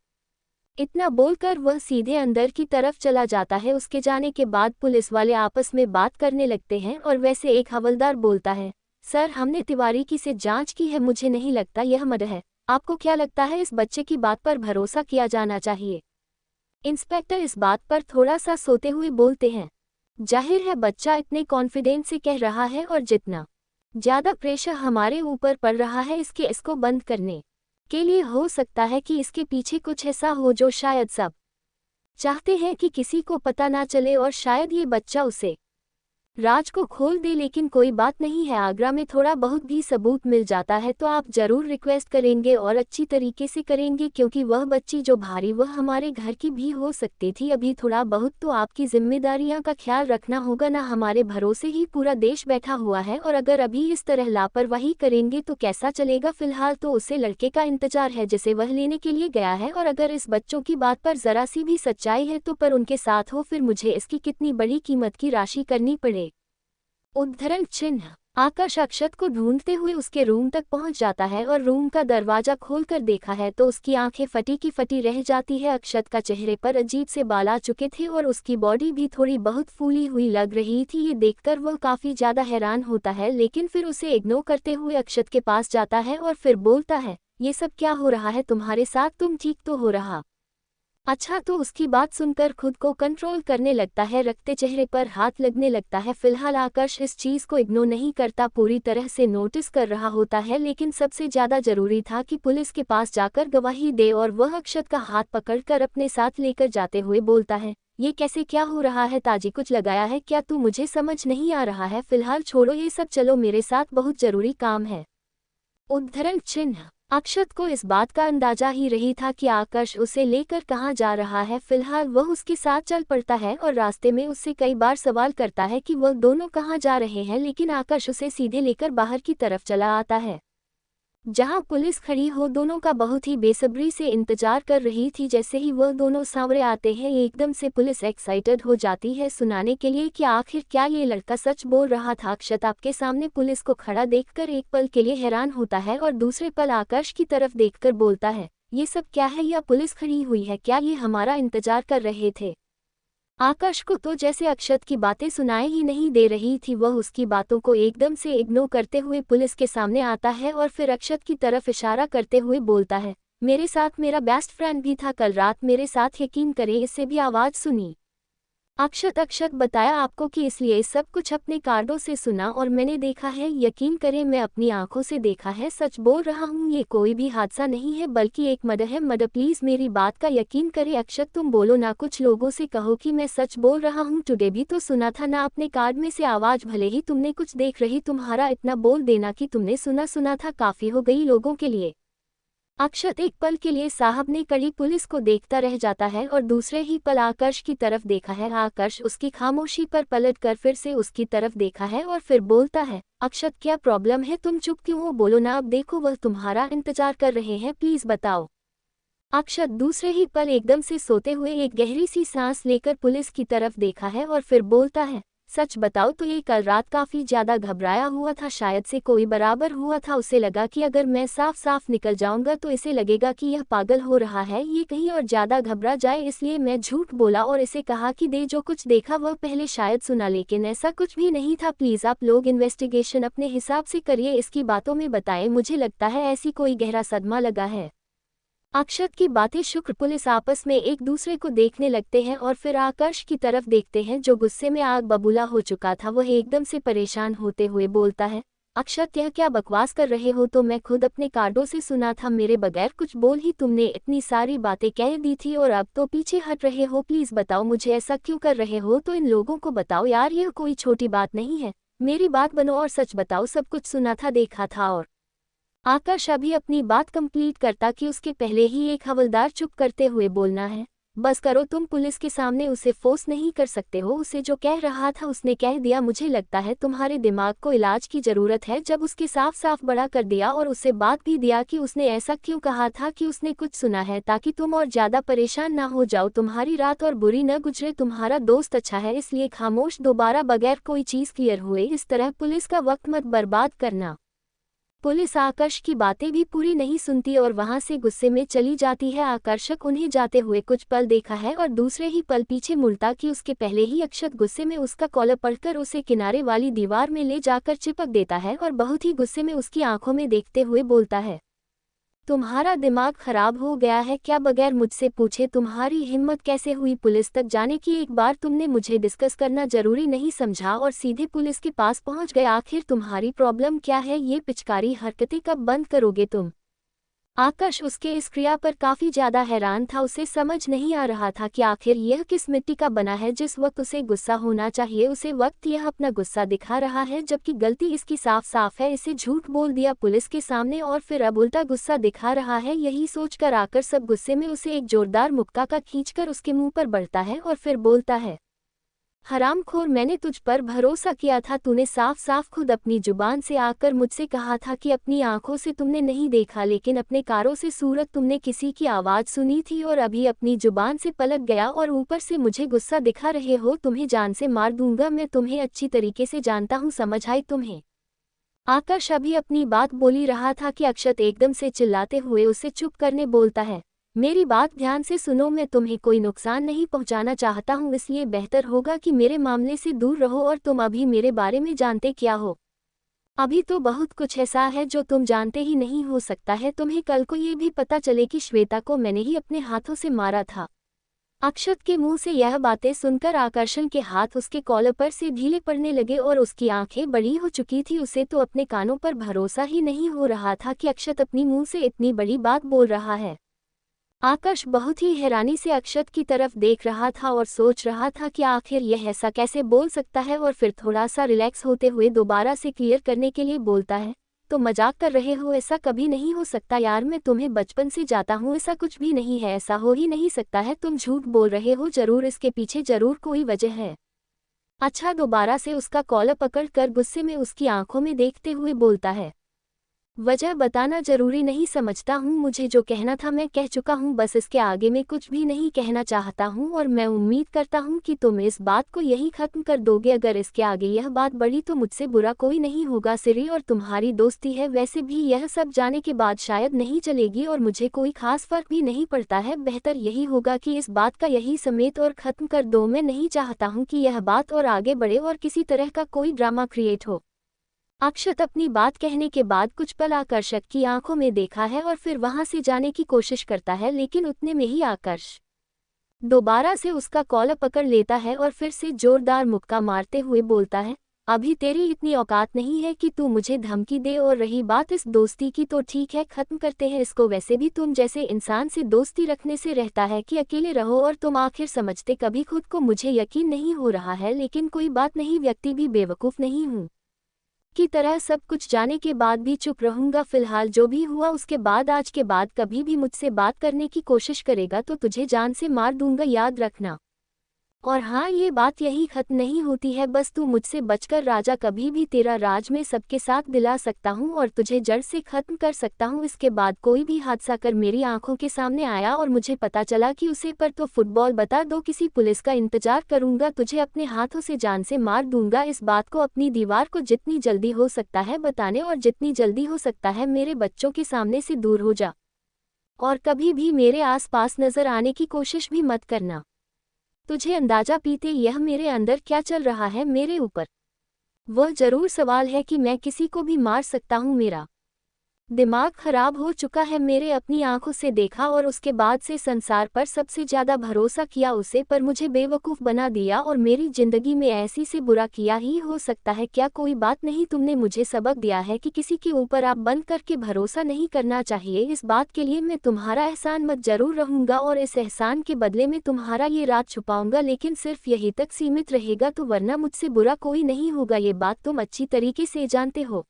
इतना बोलकर वह सीधे अंदर की तरफ चला जाता है। उसके जाने के बाद पुलिस वाले आपस में बात करने लगते हैं और वैसे एक हवलदार बोलता है, सर हमने तिवारी की से जाँच की है, मुझे नहीं लगता यह मर्डर है। आपको क्या लगता है, इस बच्चे की बात पर भरोसा किया जाना चाहिए? इंस्पेक्टर इस बात पर थोड़ा सा सोते हुए बोलते हैं, जाहिर है बच्चा इतने कॉन्फिडेंस से कह रहा है और जितना ज़्यादा प्रेशर हमारे ऊपर पड़ रहा है इसको बंद करने के लिए, हो सकता है कि इसके पीछे कुछ ऐसा हो जो शायद सब चाहते हैं कि किसी को पता ना चले और शायद ये बच्चा उसे राज को खोल दे, लेकिन कोई बात नहीं है, आगरा में थोड़ा बहुत भी सबूत मिल जाता है तो आप जरूर रिक्वेस्ट करेंगे और अच्छी तरीके से करेंगे, क्योंकि वह बच्ची जो भारी वह हमारे घर की भी हो सकती थी। अभी थोड़ा बहुत तो आपकी जिम्मेदारियां का ख्याल रखना होगा ना, हमारे भरोसे ही पूरा देश बैठा हुआ है और अगर अभी इस तरह लापरवाही करेंगे तो कैसा चलेगा। फिलहाल तो उसे लड़के का इंतजार है जिसे वह लेने के लिए गया है, और अगर इस बच्चों की बात पर जरा सी भी सच्चाई है तो पर उनके साथ हो, फिर मुझे इसकी कितनी बड़ी कीमत की राशि करनी पड़े। उद्धरण चिन्ह। आकाश अक्षत को ढूंढते हुए उसके रूम तक पहुंच जाता है और रूम का दरवाजा खोलकर देखा है तो उसकी आंखें फटी की फटी रह जाती है। अक्षत का चेहरे पर अजीब से बाल आ चुके थे और उसकी बॉडी भी थोड़ी बहुत फूली हुई लग रही थी। ये देखकर वह काफी ज्यादा हैरान होता है, लेकिन फिर उसे इग्नोर करते हुए अक्षत के पास जाता है और फिर बोलता है, ये सब क्या हो रहा है तुम्हारे साथ, तुम ठीक तो हो रहा? अच्छा, तो उसकी बात सुनकर खुद को कंट्रोल करने लगता है, रखते चेहरे पर हाथ लगने लगता है। फिलहाल आकाश इस चीज को इग्नोर नहीं करता, पूरी तरह से नोटिस कर रहा होता है, लेकिन सबसे ज्यादा जरूरी था कि पुलिस के पास जाकर गवाही दे और वह अक्षत का हाथ पकड़कर अपने साथ लेकर जाते हुए बोलता है, ये कैसे, क्या हो रहा है ताजी, कुछ लगाया है क्या तू? मुझे समझ नहीं आ रहा है, फिलहाल छोड़ो ये सब, चलो मेरे साथ, बहुत जरूरी काम है। उद्धरण चिन्ह। अक्षत को इस बात का अंदाजा ही रही था कि आकाश उसे लेकर कहाँ जा रहा है। फिलहाल वह उसके साथ चल पड़ता है और रास्ते में उससे कई बार सवाल करता है कि वह दोनों कहाँ जा रहे हैं, लेकिन आकाश उसे सीधे लेकर बाहर की तरफ चला आता है जहां पुलिस खड़ी हो दोनों का बहुत ही बेसब्री से इंतजार कर रही थी। जैसे ही वह दोनों सांवरे आते हैं एकदम से पुलिस एक्साइटेड हो जाती है सुनाने के लिए कि आखिर क्या ये लड़का सच बोल रहा था। अक्षत आपके सामने पुलिस को खड़ा देखकर एक पल के लिए हैरान होता है और दूसरे पल आकाश की तरफ देखकर बोलता है, ये सब क्या है, या पुलिस खड़ी हुई है, क्या ये हमारा इंतजार कर रहे थे? आकाश को तो जैसे अक्षत की बातें सुनाई ही नहीं दे रही थी, वह उसकी बातों को एकदम से इग्नोर करते हुए पुलिस के सामने आता है और फिर अक्षत की तरफ इशारा करते हुए बोलता है, मेरे साथ मेरा बेस्ट फ्रेंड भी था कल रात मेरे साथ, यकीन करें इससे भी आवाज़ सुनी। अक्षत बताया आपको कि इसलिए सब कुछ अपने कार्डों से सुना और मैंने देखा है, यकीन करें मैं अपनी आंखों से देखा है, सच बोल रहा हूँ, ये कोई भी हादसा नहीं है बल्कि एक मर्डर है, मर्डर, प्लीज मेरी बात का यकीन करें। अक्षत तुम बोलो ना, कुछ लोगों से कहो कि मैं सच बोल रहा हूँ, टुडे भी तो सुना था ना अपने कार्ड में से आवाज, भले ही तुमने कुछ देख रही, तुम्हारा इतना बोल देना कि तुमने सुना था काफी हो गई लोगों के लिए। अक्षत एक पल के लिए साहब ने कड़ी पुलिस को देखता रह जाता है और दूसरे ही पल आकाश की तरफ देखा है। आकाश उसकी खामोशी पर पलट कर फिर से उसकी तरफ देखा है और फिर बोलता है, अक्षत क्या प्रॉब्लम है, तुम चुप क्यों हो, बोलो ना, अब देखो वह तुम्हारा इंतजार कर रहे हैं, प्लीज बताओ। अक्षत दूसरे ही पल एकदम से सोते हुए एक गहरी सी सांस लेकर पुलिस की तरफ देखा है और फिर बोलता है, सच बताओ तो ये कल रात काफी ज्यादा घबराया हुआ था, शायद से कोई बराबर हुआ था, उसे लगा कि अगर मैं साफ साफ निकल जाऊंगा तो इसे लगेगा कि यह पागल हो रहा है, ये कहीं और ज्यादा घबरा जाए, इसलिए मैं झूठ बोला और इसे कहा कि दे जो कुछ देखा वह पहले शायद सुना, लेकिन ऐसा कुछ भी नहीं था। प्लीज आप लोग इन्वेस्टिगेशन अपने हिसाब से करिए, इसकी बातों में बताएं, मुझे लगता है ऐसी कोई गहरा सदमा लगा है। अक्षत की बातें शुक्र पुलिस आपस में एक दूसरे को देखने लगते हैं और फिर आकाश की तरफ देखते हैं जो गुस्से में आग बबूला हो चुका था। वह एकदम से परेशान होते हुए बोलता है, अक्षत यह क्या बकवास कर रहे हो, तो मैं खुद अपने कार्डों से सुना था, मेरे बगैर कुछ बोल ही तुमने इतनी सारी बातें कह दी थी और अब तो पीछे हट रहे हो, प्लीज बताओ मुझे ऐसा क्यों कर रहे हो, तो इन लोगों को बताओ यार, यह कोई छोटी बात नहीं है, मेरी बात बनो और सच बताओ, सब कुछ सुना था, देखा था। और आकाश अभी अपनी बात कंप्लीट करता कि उसके पहले ही एक हवलदार चुप करते हुए बोलना है, बस करो तुम पुलिस के सामने उसे फोर्स नहीं कर सकते हो, उसे जो कह रहा था उसने कह दिया, मुझे लगता है तुम्हारे दिमाग को इलाज की जरूरत है। जब उसके साफ साफ बड़ा कर दिया और उससे बात भी दिया कि उसने ऐसा क्यों कहा था कि उसने कुछ सुना है ताकि तुम और ज्यादा परेशान ना हो जाओ, तुम्हारी रात और बुरी न गुजरे, तुम्हारा दोस्त अच्छा है इसलिए खामोश, दोबारा बगैर कोई चीज क्लियर हुए इस तरह पुलिस का वक्त मत बर्बाद करना। पुलिस आकाश की बातें भी पूरी नहीं सुनती और वहां से गुस्से में चली जाती है। आकर्षक उन्हें जाते हुए कुछ पल देखा है और दूसरे ही पल पीछे मुड़ता कि उसके पहले ही अक्षत गुस्से में उसका कॉलर पकड़कर उसे किनारे वाली दीवार में ले जाकर चिपक देता है और बहुत ही गुस्से में उसकी आंखों में देखते हुए बोलता है, तुम्हारा दिमाग खराब हो गया है क्या, बगैर मुझसे पूछे तुम्हारी हिम्मत कैसे हुई पुलिस तक जाने की, एक बार तुमने मुझे डिस्कस करना जरूरी नहीं समझा और सीधे पुलिस के पास पहुंच गए, आखिर तुम्हारी प्रॉब्लम क्या है, ये पिचकारी हरकतें कब बंद करोगे तुम? आकाश उसके इस क्रिया पर काफी ज्यादा हैरान था। उसे समझ नहीं आ रहा था कि आखिर यह किस मिट्टी का बना है। जिस वक्त उसे गुस्सा होना चाहिए उसे वक्त यह अपना गुस्सा दिखा रहा है, जबकि गलती इसकी साफ साफ है। इसे झूठ बोल दिया पुलिस के सामने और फिर अब उल्टा गुस्सा दिखा रहा है। यही सोचकर आकर सब गुस्से में उसे एक जोरदार मुक्का का खींचकर उसके मुंह पर बढ़ता है और फिर बोलता है, हरामखोर, मैंने तुझ पर भरोसा किया था। तूने साफ साफ खुद अपनी जुबान से आकर मुझसे कहा था कि अपनी आंखों से तुमने नहीं देखा, लेकिन अपने कानों से सूरत तुमने किसी की आवाज सुनी थी और अभी अपनी जुबान से पलट गया और ऊपर से मुझे गुस्सा दिखा रहे हो। तुम्हें जान से मार दूंगा, मैं तुम्हें अच्छी तरीके से जानता हूँ, समझ आई तुम्हें? आकाश अभी अपनी बात बोल ही रहा था कि अक्षत एकदम से चिल्लाते हुए उसे चुप करने बोलता है, मेरी बात ध्यान से सुनो, मैं तुम्हें कोई नुकसान नहीं पहुंचाना चाहता हूं, इसलिए बेहतर होगा कि मेरे मामले से दूर रहो और तुम अभी मेरे बारे में जानते क्या हो? अभी तो बहुत कुछ ऐसा है जो तुम जानते ही नहीं। हो सकता है तुम्हें कल को ये भी पता चले कि श्वेता को मैंने ही अपने हाथों से मारा था। अक्षत के मुंह से यह बातें सुनकर आकर्षण के हाथ उसके कॉलर पर से ढीले पड़ने लगे और उसकी आंखें बड़ी हो चुकी थी। उसे तो अपने कानों पर भरोसा ही नहीं हो रहा था कि अक्षत अपनी मुंह से इतनी बड़ी बात बोल रहा है। आकाश बहुत ही हैरानी से अक्षत की तरफ देख रहा था और सोच रहा था कि आखिर यह ऐसा कैसे बोल सकता है, और फिर थोड़ा सा रिलैक्स होते हुए दोबारा से क्लियर करने के लिए बोलता है, तो मजाक कर रहे हो? ऐसा कभी नहीं हो सकता यार, मैं तुम्हें बचपन से जाता हूँ, ऐसा कुछ भी नहीं है, ऐसा हो ही नहीं सकता है, तुम झूठ बोल रहे हो, जरूर इसके पीछे जरूर कोई वजह है। अच्छा, दोबारा से उसका कॉलर पकड़ कर गुस्से में उसकी आंखों में देखते हुए बोलता है, वजह बताना जरूरी नहीं, समझता हूँ, मुझे जो कहना था मैं कह चुका हूँ, बस इसके आगे मैं कुछ भी नहीं कहना चाहता हूँ और मैं उम्मीद करता हूँ कि तुम इस बात को यही खत्म कर दोगे। अगर इसके आगे यह बात बढ़ी तो मुझसे बुरा कोई नहीं होगा। सिरी और तुम्हारी दोस्ती है, वैसे भी यह सब जाने के बाद शायद नहीं चलेगी और मुझे कोई खास फर्क भी नहीं पड़ता है। बेहतर यही होगा कि इस बात का यही समेत और खत्म कर दो। मैं नहीं चाहता हूँ कि यह बात और आगे बढ़े और किसी तरह का कोई ड्रामा क्रिएट हो। अक्षत अपनी बात कहने के बाद कुछ पल आकर्षक की आंखों में देखा है और फिर वहां से जाने की कोशिश करता है, लेकिन उतने में ही आकर्ष दोबारा से उसका कॉलर पकड़ लेता है और फिर से जोरदार मुक्का मारते हुए बोलता है, अभी तेरी इतनी औकात नहीं है कि तू मुझे धमकी दे, और रही बात इस दोस्ती की तो ठीक है, खत्म करते हैं इसको। वैसे भी तुम जैसे इंसान से दोस्ती रखने से रहता है कि अकेले रहो, और तुम आखिर समझते कभी खुद को? मुझे यकीन नहीं हो रहा है, लेकिन कोई बात नहीं, व्यक्ति भी बेवकूफ़ नहीं हूँ की तरह सब कुछ जाने के बाद भी चुप रहूंगा। फिलहाल जो भी हुआ उसके बाद आज के बाद कभी भी मुझसे बात करने की कोशिश करेगा तो तुझे जान से मार दूंगा, याद रखना। और हाँ, ये बात यही खत्म नहीं होती है, बस तू मुझसे बचकर राजा, कभी भी तेरा राज में सबके साथ दिला सकता हूँ और तुझे जड़ से खत्म कर सकता हूँ। इसके बाद कोई भी हादसा कर मेरी आंखों के सामने आया और मुझे पता चला कि उसे पर तो फुटबॉल बता दो, किसी पुलिस का इंतजार करूंगा, तुझे अपने हाथों से जान से मार दूंगा। इस बात को अपनी दीवार को जितनी जल्दी हो सकता है बताने और जितनी जल्दी हो सकता है मेरे बच्चों के सामने से दूर हो जा, और कभी भी मेरे आसपास नजर आने की कोशिश भी मत करना। तुझे अंदाजा पीते यह मेरे अंदर क्या चल रहा है मेरे ऊपर? वह जरूर सवाल है कि मैं किसी को भी मार सकता हूँ? मेरा दिमाग खराब हो चुका है। मेरे अपनी आंखों से देखा और उसके बाद से संसार पर सबसे ज्यादा भरोसा किया उसे, पर मुझे बेवकूफ़ बना दिया और मेरी जिंदगी में ऐसी से बुरा किया ही हो सकता है। क्या कोई बात नहीं, तुमने मुझे सबक दिया है कि किसी के ऊपर आप बंद करके भरोसा नहीं करना चाहिए। इस बात के लिए मैं तुम्हारा एहसान मत जरूर रहूंगा और इस एहसान के बदले में तुम्हारा ये रात छुपाऊंगा, लेकिन सिर्फ यही तक सीमित रहेगा, तो वरना मुझसे बुरा कोई नहीं होगा, ये बात तुम अच्छी तरीके से जानते हो।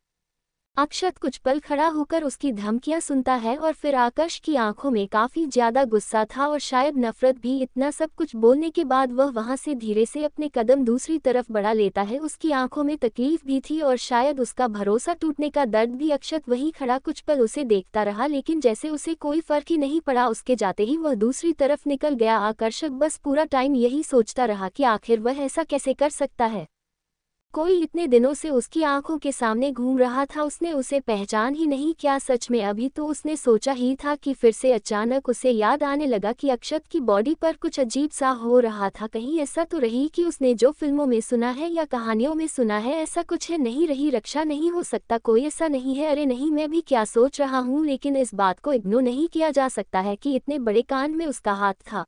अक्षत कुछ पल खड़ा होकर उसकी धमकियां सुनता है और फिर आकाश की आंखों में काफी ज्यादा गुस्सा था और शायद नफरत भी। इतना सब कुछ बोलने के बाद वह वहां से धीरे से अपने कदम दूसरी तरफ बढ़ा लेता है। उसकी आंखों में तकलीफ भी थी और शायद उसका भरोसा टूटने का दर्द भी। अक्षत वहीं खड़ा कुछ पल उसे देखता रहा, लेकिन जैसे उसे कोई फर्क ही नहीं पड़ा। उसके जाते ही वह दूसरी तरफ निकल गया। आकर्षक बस पूरा टाइम यही सोचता रहा कि आखिर वह ऐसा कैसे कर सकता है। कोई इतने दिनों से उसकी आंखों के सामने घूम रहा था, उसने उसे पहचान ही नहीं किया। सच में अभी तो उसने सोचा ही था कि फिर से अचानक उसे याद आने लगा कि अक्षत की बॉडी पर कुछ अजीब सा हो रहा था। कहीं ऐसा तो रही कि उसने जो फिल्मों में सुना है या कहानियों में सुना है, ऐसा कुछ है? नहीं रही, रक्षा नहीं हो सकता, कोई ऐसा नहीं है। अरे नहीं, मैं भी क्या सोच रहा हूँ, लेकिन इस बात को इग्नोर नहीं किया जा सकता है कि इतने बड़े कांड में उसका हाथ था।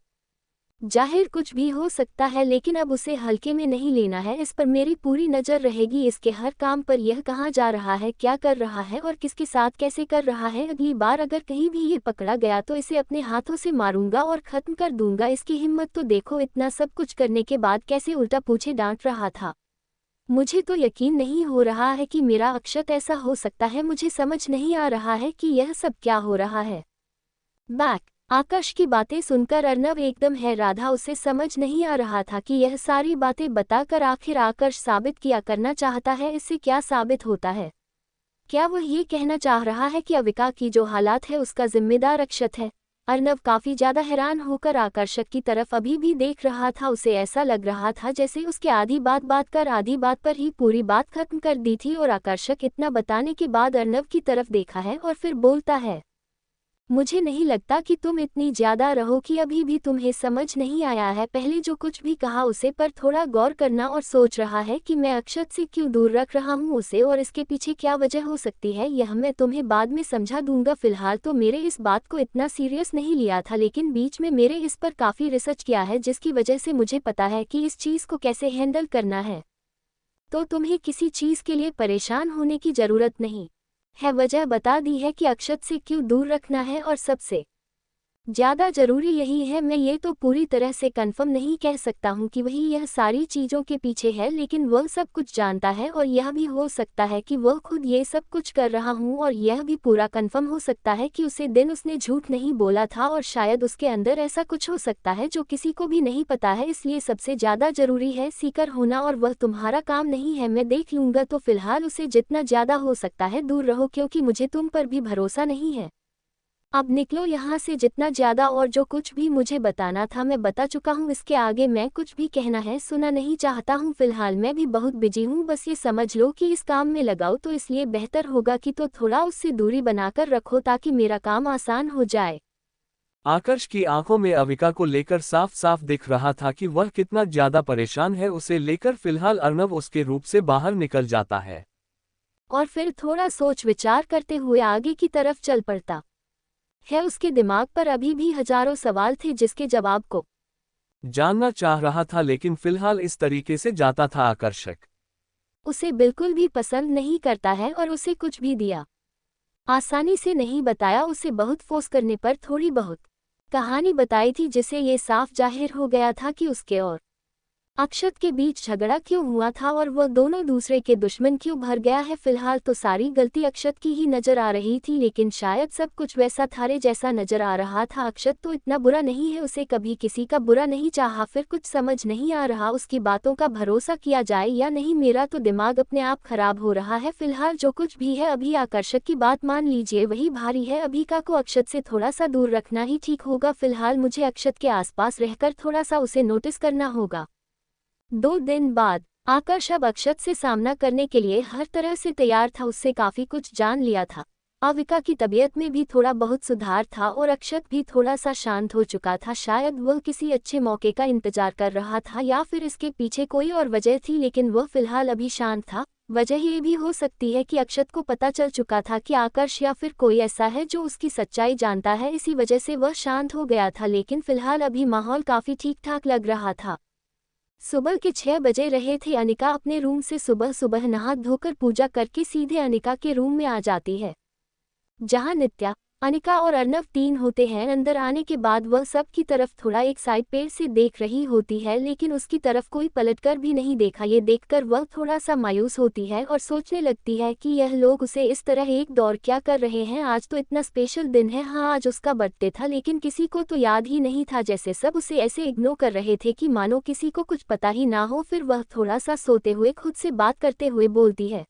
जाहिर कुछ भी हो सकता है, लेकिन अब उसे हल्के में नहीं लेना है। इस पर मेरी पूरी नज़र रहेगी, इसके हर काम पर। यह कहाँ जा रहा है, क्या कर रहा है और किसके साथ कैसे कर रहा है। अगली बार अगर कहीं भी ये पकड़ा गया तो इसे अपने हाथों से मारूंगा और ख़त्म कर दूंगा। इसकी हिम्मत तो देखो, इतना सब कुछ करने के बाद कैसे उल्टा पूछे डांट रहा था। मुझे तो यकीन नहीं हो रहा है कि मेरा अक्षत ऐसा हो सकता है। मुझे समझ नहीं आ रहा है कि यह सब क्या हो रहा है। बैक आकाश की बातें सुनकर अर्नव एकदम हैरान था। उसे समझ नहीं आ रहा था कि यह सारी बातें बताकर आखिर आकाश साबित किया करना चाहता है। इससे क्या साबित होता है? क्या वह ये कहना चाह रहा है कि अविका की जो हालात है उसका जिम्मेदार अक्षत है? अर्नव काफी ज्यादा हैरान होकर आकर्षक की तरफ अभी भी देख रहा था। उसे ऐसा लग रहा था जैसे उसके आधी बात कर आधी बात पर ही पूरी बात खत्म कर दी थी। और आकर्षक इतना बताने के बाद अर्नव की तरफ देखा है और फिर बोलता है, मुझे नहीं लगता कि तुम इतनी ज्यादा रहो कि अभी भी तुम्हें समझ नहीं आया है। पहले जो कुछ भी कहा उसे पर थोड़ा गौर करना और सोच रहा है कि मैं अक्षत से क्यों दूर रख रहा हूँ उसे और इसके पीछे क्या वजह हो सकती है। यह मैं तुम्हें बाद में समझा दूंगा। फिलहाल तो मेरे इस बात को इतना सीरियस नहीं लिया था, लेकिन बीच में मेरे इस पर काफ़ी रिसर्च किया है, जिसकी वजह से मुझे पता है कि इस चीज़ को कैसे हैंडल करना है। तो तुम्हें किसी चीज़ के लिए परेशान होने की ज़रूरत नहीं है। वजह बता दी है कि अक्षत से क्यों दूर रखना है और सबसे ज़्यादा ज़रूरी यही है। मैं ये तो पूरी तरह से कंफर्म नहीं कह सकता हूँ कि वही यह सारी चीज़ों के पीछे है, लेकिन वह सब कुछ जानता है। और यह भी हो सकता है कि वह खुद ये सब कुछ कर रहा हूँ। और यह भी पूरा कंफर्म हो सकता है कि उसे दिन उसने झूठ नहीं बोला था और शायद उसके अंदर ऐसा कुछ हो सकता है जो किसी को भी नहीं पता है। इसलिए सबसे ज़्यादा ज़रूरी है सीकर होना और वह तुम्हारा काम नहीं है। मैं देख लूँगा। तो फिलहाल उसे जितना ज़्यादा हो सकता है दूर रहो, क्योंकि मुझे तुम पर भी भरोसा नहीं है। अब निकलो यहाँ से जितना ज़्यादा। और जो कुछ भी मुझे बताना था मैं बता चुका हूँ। इसके आगे मैं कुछ भी कहना है सुना नहीं चाहता हूँ। फिलहाल मैं भी बहुत बिजी हूँ। बस ये समझ लो कि इस काम में लगाओ तो इसलिए बेहतर होगा कि तो थोड़ा उससे दूरी बनाकर रखो ताकि मेरा काम आसान हो जाए। आकर्ष की आंखों में अविका को लेकर साफ साफ दिख रहा था कि वह कितना ज्यादा परेशान है उसे लेकर। फिलहाल अर्नव उसके रूप से बाहर निकल जाता है और फिर थोड़ा सोच विचार करते हुए आगे की तरफ चल पड़ता है। उसके दिमाग पर अभी भी हजारों सवाल थे जिसके जवाब को जानना चाह रहा था, लेकिन फिलहाल इस तरीके से जाता था आकर्षक उसे बिल्कुल भी पसंद नहीं करता है और उसे कुछ भी दिया आसानी से नहीं बताया। उसे बहुत फोर्स करने पर थोड़ी बहुत कहानी बताई थी, जिससे ये साफ जाहिर हो गया था कि उसके और अक्षत के बीच झगड़ा क्यों हुआ था और वह दोनों दूसरे के दुश्मन क्यों भर गया है। फिलहाल तो सारी गलती अक्षत की ही नजर आ रही थी, लेकिन शायद सब कुछ वैसा थारे जैसा नजर आ रहा था। अक्षत तो इतना बुरा नहीं है, उसे कभी किसी का बुरा नहीं चाहा। फिर कुछ समझ नहीं आ रहा उसकी बातों का भरोसा किया जाए या नहीं। मेरा तो दिमाग अपने आप खराब हो रहा है। फिलहाल जो कुछ भी है अभी आकर्षक की बात मान लीजिए, वही भारी है। अभिका को अक्षत से थोड़ा सा दूर रखना ही ठीक होगा। फिलहाल मुझे अक्षत के आसपास रहकर थोड़ा सा उसे नोटिस करना होगा। 2 दिन बाद आकाश अब अक्षत से सामना करने के लिए हर तरह से तैयार था। उससे काफी कुछ जान लिया था। अविका की तबीयत में भी थोड़ा बहुत सुधार था और अक्षत भी थोड़ा सा शांत हो चुका था। शायद वह किसी अच्छे मौके का इंतजार कर रहा था या फिर इसके पीछे कोई और वजह थी, लेकिन वह फिलहाल अभी शांत था। वजह ये भी हो सकती है कि अक्षत को पता चल चुका था कि आकर्ष या फिर कोई ऐसा है जो उसकी सच्चाई जानता है, इसी वजह से वह शांत हो गया था। लेकिन फिलहाल अभी माहौल काफी ठीक ठाक लग रहा था। सुबह के 6 बजे रहे थे। अनिका अपने रूम से सुबह सुबह नहा धोकर पूजा करके सीधे अनिका के रूम में आ जाती है, जहां नित्या, अनिका और अर्नव 3 होते हैं। अंदर आने के बाद वह सब की तरफ थोड़ा एक साइड पेड़ से देख रही होती है, लेकिन उसकी तरफ कोई पलटकर भी नहीं देखा। ये देखकर वह थोड़ा सा मायूस होती है और सोचने लगती है कि यह लोग उसे इस तरह एक दौर क्या कर रहे हैं। आज तो इतना स्पेशल दिन है। हाँ, आज उसका बर्थडे था, लेकिन किसी को तो याद ही नहीं था। जैसे सब उसे ऐसे इग्नोर कर रहे थे कि मानो किसी को कुछ पता ही ना हो। फिर वह थोड़ा सा सोते हुए खुद से बात करते हुए बोलती है,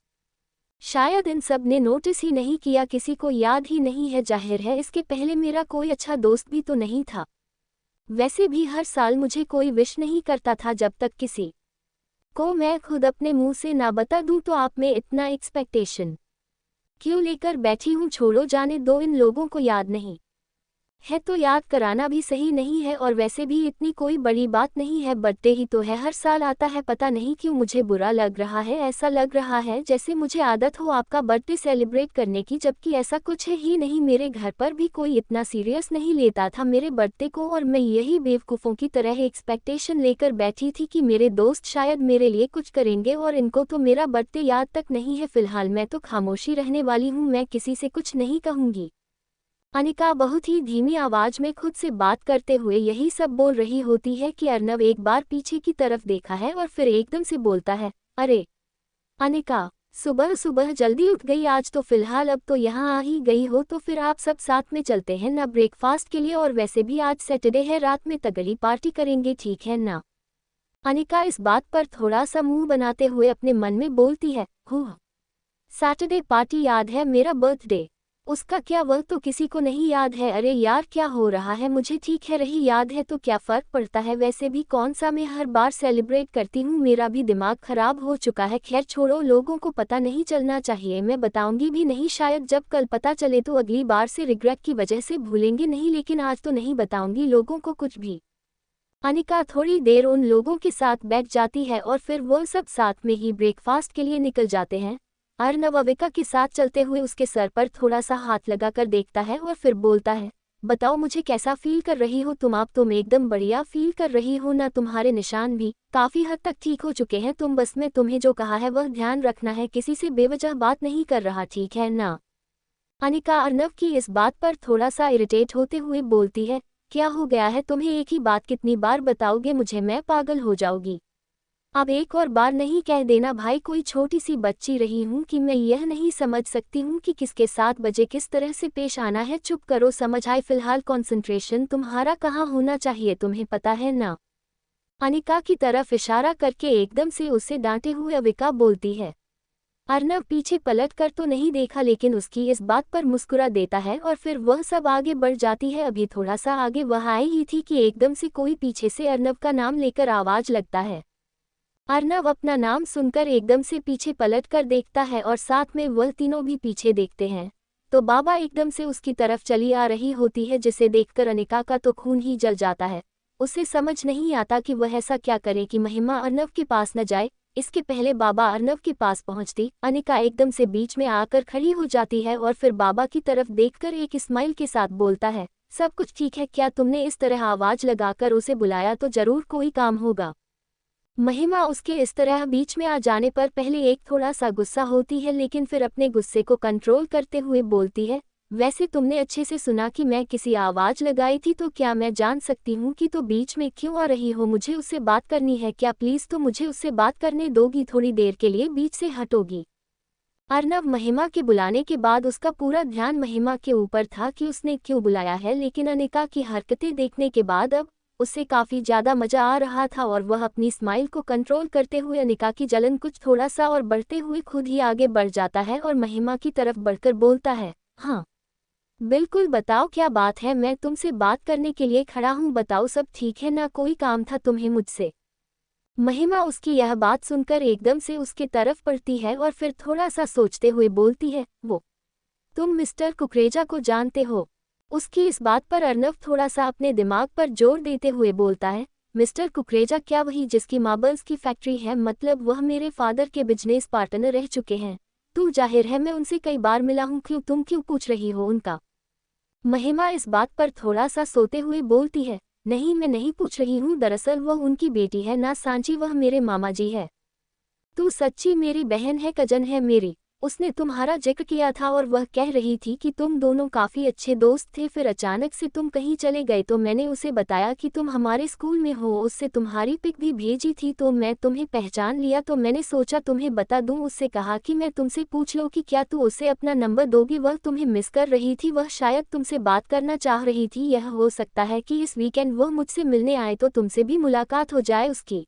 शायद इन सब ने नोटिस ही नहीं किया, किसी को याद ही नहीं है। जाहिर है इसके पहले मेरा कोई अच्छा दोस्त भी तो नहीं था। वैसे भी हर साल मुझे कोई विश नहीं करता था। जब तक किसी को मैं खुद अपने मुंह से ना बता दूं तो आप में इतना एक्सपेक्टेशन क्यों लेकर बैठी हूं। छोड़ो, जाने दो, इन लोगों को याद नहीं है तो याद कराना भी सही नहीं है, और वैसे भी इतनी कोई बड़ी बात नहीं है, बर्थडे ही तो है, हर साल आता है। पता नहीं क्यों मुझे बुरा लग रहा है, ऐसा लग रहा है जैसे मुझे आदत हो आपका बर्थडे सेलिब्रेट करने की, जबकि ऐसा कुछ है ही नहीं। मेरे घर पर भी कोई इतना सीरियस नहीं लेता था मेरे बर्थडे को, और मैं यही बेवकूफ़ों की तरह एक्सपेक्टेशन लेकर बैठी थी कि मेरे दोस्त शायद मेरे लिए कुछ करेंगे, और इनको तो मेरा बर्थडे याद तक नहीं है। फिलहाल मैं तो खामोशी रहने वाली हूँ, मैं किसी से कुछ नहीं कहूँगी। अनिका बहुत ही धीमी आवाज में खुद से बात करते हुए यही सब बोल रही होती है कि अर्नव एक बार पीछे की तरफ देखा है और फिर एकदम से बोलता है, अरे अनिका, सुबह सुबह जल्दी उठ गई आज तो। फिलहाल अब तो यहाँ आ ही गई हो तो फिर आप सब साथ में चलते हैं ना ब्रेकफास्ट के लिए, और वैसे भी आज सैटरडे है, रात में तगड़ी पार्टी करेंगे, ठीक है ना। अनिका इस बात पर थोड़ा सा मुंह बनाते हुए अपने मन में बोलती है, सैटरडे पार्टी याद है, मेरा बर्थडे, उसका क्या, वह तो किसी को नहीं याद है। अरे यार क्या हो रहा है, मुझे ठीक है रही याद है तो क्या फ़र्क पड़ता है, वैसे भी कौन सा मैं हर बार सेलिब्रेट करती हूँ, मेरा भी दिमाग ख़राब हो चुका है। खैर छोड़ो, लोगों को पता नहीं चलना चाहिए, मैं बताऊंगी भी नहीं, शायद जब कल पता चले तो अगली बार से रिग्रेट की वजह से भूलेंगे नहीं, लेकिन आज तो नहीं बताऊंगी लोगों को कुछ भी। अनिका थोड़ी देर उन लोगों के साथ बैठ जाती है और फिर वो सब साथ में ही ब्रेकफास्ट के लिए निकल जाते हैं। अर्नव अविका के साथ चलते हुए उसके सर पर थोड़ा सा हाथ लगाकर देखता है और फिर बोलता है, बताओ मुझे कैसा फील कर रही हो तुम, आप तुम एकदम बढ़िया फील कर रही हो ना, तुम्हारे निशान भी काफ़ी हद तक ठीक हो चुके हैं तुम, बस मैं तुम्हें जो कहा है वह ध्यान रखना है, किसी से बेवजह बात नहीं कर रहा, ठीक है ना। अनिका अर्नव की इस बात पर थोड़ा सा इरिटेट होते हुए बोलती है, क्या हो गया है तुम्हें, एक ही बात कितनी बार बताओगे मुझे, मैं पागल हो जाऊंगी। अब एक और बार नहीं कह देना भाई, कोई छोटी सी बच्ची रही हूँ कि मैं यह नहीं समझ सकती हूँ कि किसके साथ बजे किस तरह से पेश आना है, चुप करो, समझ आए, फिलहाल कंसंट्रेशन तुम्हारा कहाँ होना चाहिए तुम्हें पता है ना। अनिका की तरफ इशारा करके एकदम से उसे डांटे हुए अविका बोलती है। अर्नव पीछे पलट कर तो नहीं देखा, लेकिन उसकी इस बात पर मुस्कुरा देता है और फिर वह सब आगे बढ़ जाती है। अभी थोड़ा सा आगे वह आई ही थी कि एकदम से कोई पीछे से अर्नव का नाम लेकर आवाज लगता है। अर्नव अपना नाम सुनकर एकदम से पीछे पलट कर देखता है और साथ में वह तीनों भी पीछे देखते हैं तो बाबा एकदम से उसकी तरफ चली आ रही होती है, जिसे देखकर अनिका का तो खून ही जल जाता है। उसे समझ नहीं आता कि वह ऐसा क्या करे कि महिमा अर्नव के पास न जाए। इसके पहले बाबा अर्नव के पास पहुंचती अनिका एकदम से बीच में आकर खड़ी हो जाती है और फिर बाबा की तरफ देखकर एक स्माइल के साथ बोलता है, सब कुछ ठीक है क्या, तुमने इस तरह आवाज लगाकर उसे बुलाया तो जरूर कोई काम होगा। महिमा उसके इस तरह बीच में आ जाने पर पहले एक थोड़ा सा गुस्सा होती है, लेकिन फिर अपने गुस्से को कंट्रोल करते हुए बोलती है, वैसे तुमने अच्छे से सुना कि मैं किसी आवाज़ लगाई थी, तो क्या मैं जान सकती हूँ कि तो बीच में क्यों आ रही हो, मुझे उससे बात करनी है क्या, प्लीज़ तो मुझे उससे बात करने दोगी, थोड़ी देर के लिए बीच से हटोगी। अर्नव महिमा के बुलाने के बाद उसका पूरा ध्यान महिमा के ऊपर था कि उसने क्यों बुलाया है, लेकिन अनिका की हरकतें देखने के बाद अब उससे काफ़ी ज़्यादा मज़ा आ रहा था और वह अपनी स्माइल को कंट्रोल करते हुए अनिका की जलन कुछ थोड़ा सा और बढ़ते हुए खुद ही आगे बढ़ जाता है और महिमा की तरफ बढ़कर बोलता है, हाँ बिल्कुल, बताओ क्या बात है, मैं तुमसे बात करने के लिए खड़ा हूँ, बताओ सब ठीक है ना, कोई काम था तुम्हें मुझसे। महिमा उसकी यह बात सुनकर एकदम से उसके तरफ पड़ती है और फिर थोड़ा सा सोचते हुए बोलती है, वो तुम मिस्टर कुकरेजा को जानते हो। उसकी इस बात पर अर्नव थोड़ा सा अपने दिमाग पर जोर देते हुए बोलता है, मिस्टर कुकरेजा क्या, वही जिसकी मार्बल्स की फैक्ट्री है, मतलब वह मेरे फादर के बिजनेस पार्टनर रह चुके हैं। तू जाहिर है मैं उनसे कई बार मिला हूँ, क्यों तुम क्यों पूछ रही हो उनका। महिमा इस बात पर थोड़ा सा सोते हुए बोलती है, नहीं मैं नहीं पूछ रही हूँ, दरअसल वह उनकी बेटी है ना सांची, वह मेरे मामा जी है। तू सच्ची मेरी बहन है, कजन है मेरी। उसने तुम्हारा जिक्र किया था और वह कह रही थी कि तुम दोनों काफ़ी अच्छे दोस्त थे, फिर अचानक से तुम कहीं चले गए तो मैंने उसे बताया कि तुम हमारे स्कूल में हो, उससे तुम्हारी पिक भी भेजी थी तो मैं तुम्हें पहचान लिया, तो मैंने सोचा तुम्हें बता दूं, उससे कहा कि मैं तुमसे पूछ लो कि क्या तू उसे अपना नंबर दोगी, वह तुम्हें मिस कर रही थी, वह शायद तुमसे बात करना चाह रही थी, यह हो सकता है कि इस वीकेंड वह मुझसे मिलने आए तो तुमसे भी मुलाकात हो जाए उसकी।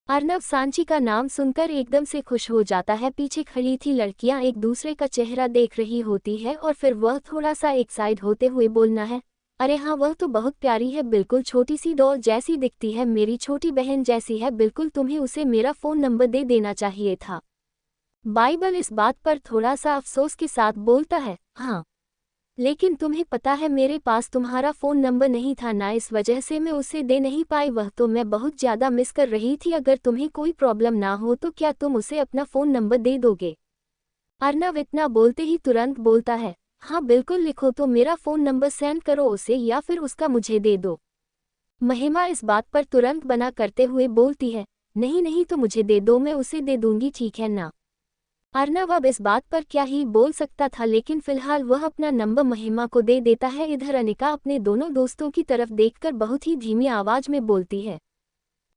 अर्नव सांची का नाम सुनकर एकदम से खुश हो जाता है। पीछे खड़ी थी लड़कियां एक दूसरे का चेहरा देख रही होती है और फिर वह थोड़ा सा एक्साइट होते हुए बोलना है, अरे हाँ वह तो बहुत प्यारी है, बिल्कुल छोटी सी डॉल जैसी दिखती है, मेरी छोटी बहन जैसी है, बिल्कुल तुम्हें उसे मेरा फ़ोन नंबर दे देना चाहिए था। बाइबल इस बात पर थोड़ा सा अफसोस के साथ बोलता है, हाँ, लेकिन तुम्हें पता है मेरे पास तुम्हारा फ़ोन नंबर नहीं था ना, इस वजह से मैं उसे दे नहीं पाई। वह तो मैं बहुत ज़्यादा मिस कर रही थी। अगर तुम्हें कोई प्रॉब्लम ना हो तो क्या तुम उसे अपना फ़ोन नंबर दे दोगे? अर्नव इतना बोलते ही तुरंत बोलता है, हाँ बिल्कुल, लिखो तो मेरा फ़ोन नंबर सेंड करो उसे या फिर उसका मुझे दे दो। महिमा इस बात पर तुरंत बना करते हुए बोलती है, नहीं नहीं तो मुझे दे दो, मैं उसे दे दूंगी, ठीक है ना। अर्नव अब इस बात पर क्या ही बोल सकता था, लेकिन फिलहाल वह अपना नंबर महिमा को दे देता है। इधर अनिका अपने दोनों दोस्तों की तरफ देखकर बहुत ही धीमी आवाज में बोलती है,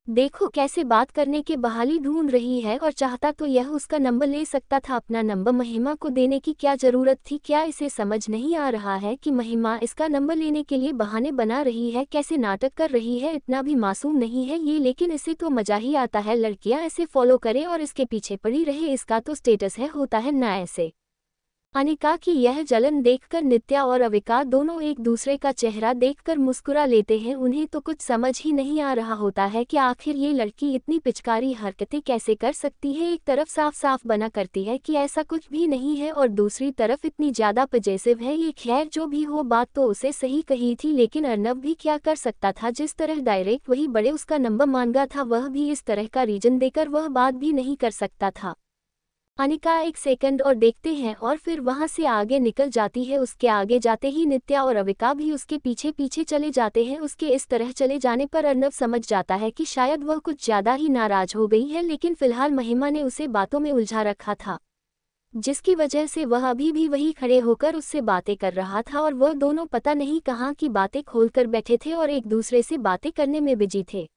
देखो कैसे बात करने के बहाली ढूंढ रही है, और चाहता तो यह उसका नंबर ले सकता था, अपना नंबर महिमा को देने की क्या जरूरत थी? क्या इसे समझ नहीं आ रहा है कि महिमा इसका नंबर लेने के लिए बहाने बना रही है, कैसे नाटक कर रही है? इतना भी मासूम नहीं है ये, लेकिन इसे तो मजा ही आता है, लड़कियां इसे फॉलो करें और इसके पीछे पड़ी रहे, इसका तो स्टेटस है, होता है ना ऐसे। अनिका की यह जलन देखकर नित्या और अविका दोनों एक दूसरे का चेहरा देखकर मुस्कुरा लेते हैं। उन्हें तो कुछ समझ ही नहीं आ रहा होता है कि आखिर ये लड़की इतनी पिचकारी हरकतें कैसे कर सकती है। एक तरफ साफ साफ बना करती है कि ऐसा कुछ भी नहीं है और दूसरी तरफ इतनी ज्यादा पजेसिव है ये। खैर जो भी हो, बात तो उसे सही कही थी, लेकिन अर्नव भी क्या कर सकता था? जिस तरह डायरेक्ट वही बड़े उसका नंबर मांगा था, वह भी इस तरह का रीजन देकर वह बात भी नहीं कर सकता था। अनिका एक सेकंड और देखते हैं और फिर वहां से आगे निकल जाती है। उसके आगे जाते ही नित्या और अविका भी उसके पीछे पीछे चले जाते हैं। उसके इस तरह चले जाने पर अर्नव समझ जाता है कि शायद वह कुछ ज्यादा ही नाराज हो गई है, लेकिन फिलहाल महिमा ने उसे बातों में उलझा रखा था, जिसकी वजह से वह अभी भी वही खड़े होकर उससे बातें कर रहा था, और वह दोनों पता नहीं कहाँ की बातें खोलकर बैठे थे और एक दूसरे से बातें करने में बिजी थे।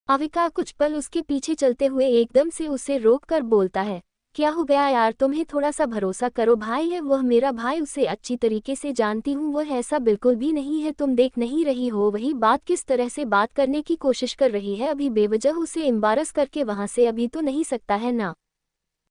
अविका कुछ पल उसके पीछे चलते हुए एकदम से उसे रोक कर बोलता है, क्या हो गया यार, तुम्हें थोड़ा सा भरोसा करो, भाई है वह मेरा भाई, उसे अच्छी तरीके से जानती हूँ, वह ऐसा बिल्कुल भी नहीं है, तुम देख नहीं रही हो वही बात किस तरह से बात करने की कोशिश कर रही है, अभी बेवजह उसे एम्बारस करके वहां से अभी तो नहीं सकता है ना।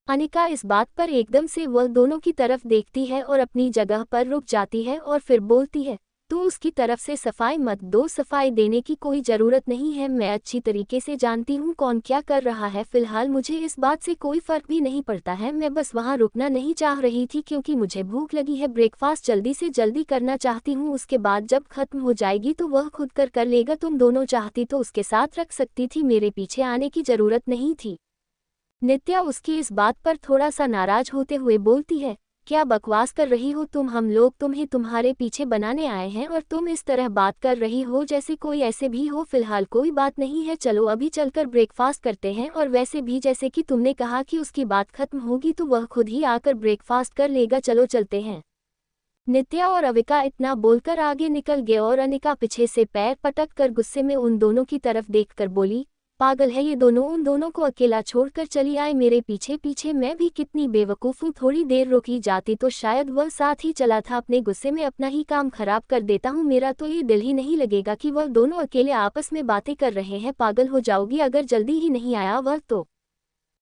अनिका इस बात पर एकदम से वह दोनों की तरफ देखती है और अपनी जगह पर रुक जाती है और फिर बोलती है, तो उसकी तरफ से सफाई मत दो, सफाई देने की कोई ज़रूरत नहीं है, मैं अच्छी तरीके से जानती हूँ कौन क्या कर रहा है, फिलहाल मुझे इस बात से कोई फ़र्क भी नहीं पड़ता है, मैं बस वहाँ रुकना नहीं चाह रही थी क्योंकि मुझे भूख लगी है, ब्रेकफास्ट जल्दी से जल्दी करना चाहती हूँ, उसके बाद जब खत्म हो जाएगी तो वह खुद कर लेगा, तुम दोनों चाहती तो उसके साथ रख सकती थी, मेरे पीछे आने की ज़रूरत नहीं थी। नित्या उसकी इस बात पर थोड़ा सा नाराज होते हुए बोलती है, क्या बकवास कर रही हो तुम, हम लोग तुम्हें तुम्हारे पीछे बनाने आए हैं और तुम इस तरह बात कर रही हो जैसे कोई ऐसे भी हो, फिलहाल कोई बात नहीं है, चलो अभी चलकर ब्रेकफास्ट करते हैं, और वैसे भी जैसे कि तुमने कहा कि उसकी बात खत्म होगी तो वह खुद ही आकर ब्रेकफास्ट कर लेगा, चलो चलते हैं। नित्या और अविका इतना बोलकर आगे निकल गए और अनिका पीछे से पैर पटक कर गुस्से में उन दोनों की तरफ देखकर बोली, पागल है ये दोनों, उन दोनों को अकेला छोड़कर चली आए मेरे पीछे पीछे, मैं भी कितनी बेवकूफ़ हूँ, थोड़ी देर रुकी जाती तो शायद वह साथ ही चला था, अपने गुस्से में अपना ही काम खराब कर देता हूँ, मेरा तो ये दिल ही नहीं लगेगा कि वह दोनों अकेले आपस में बातें कर रहे हैं, पागल हो जाओगी अगर जल्दी ही नहीं आया वह तो।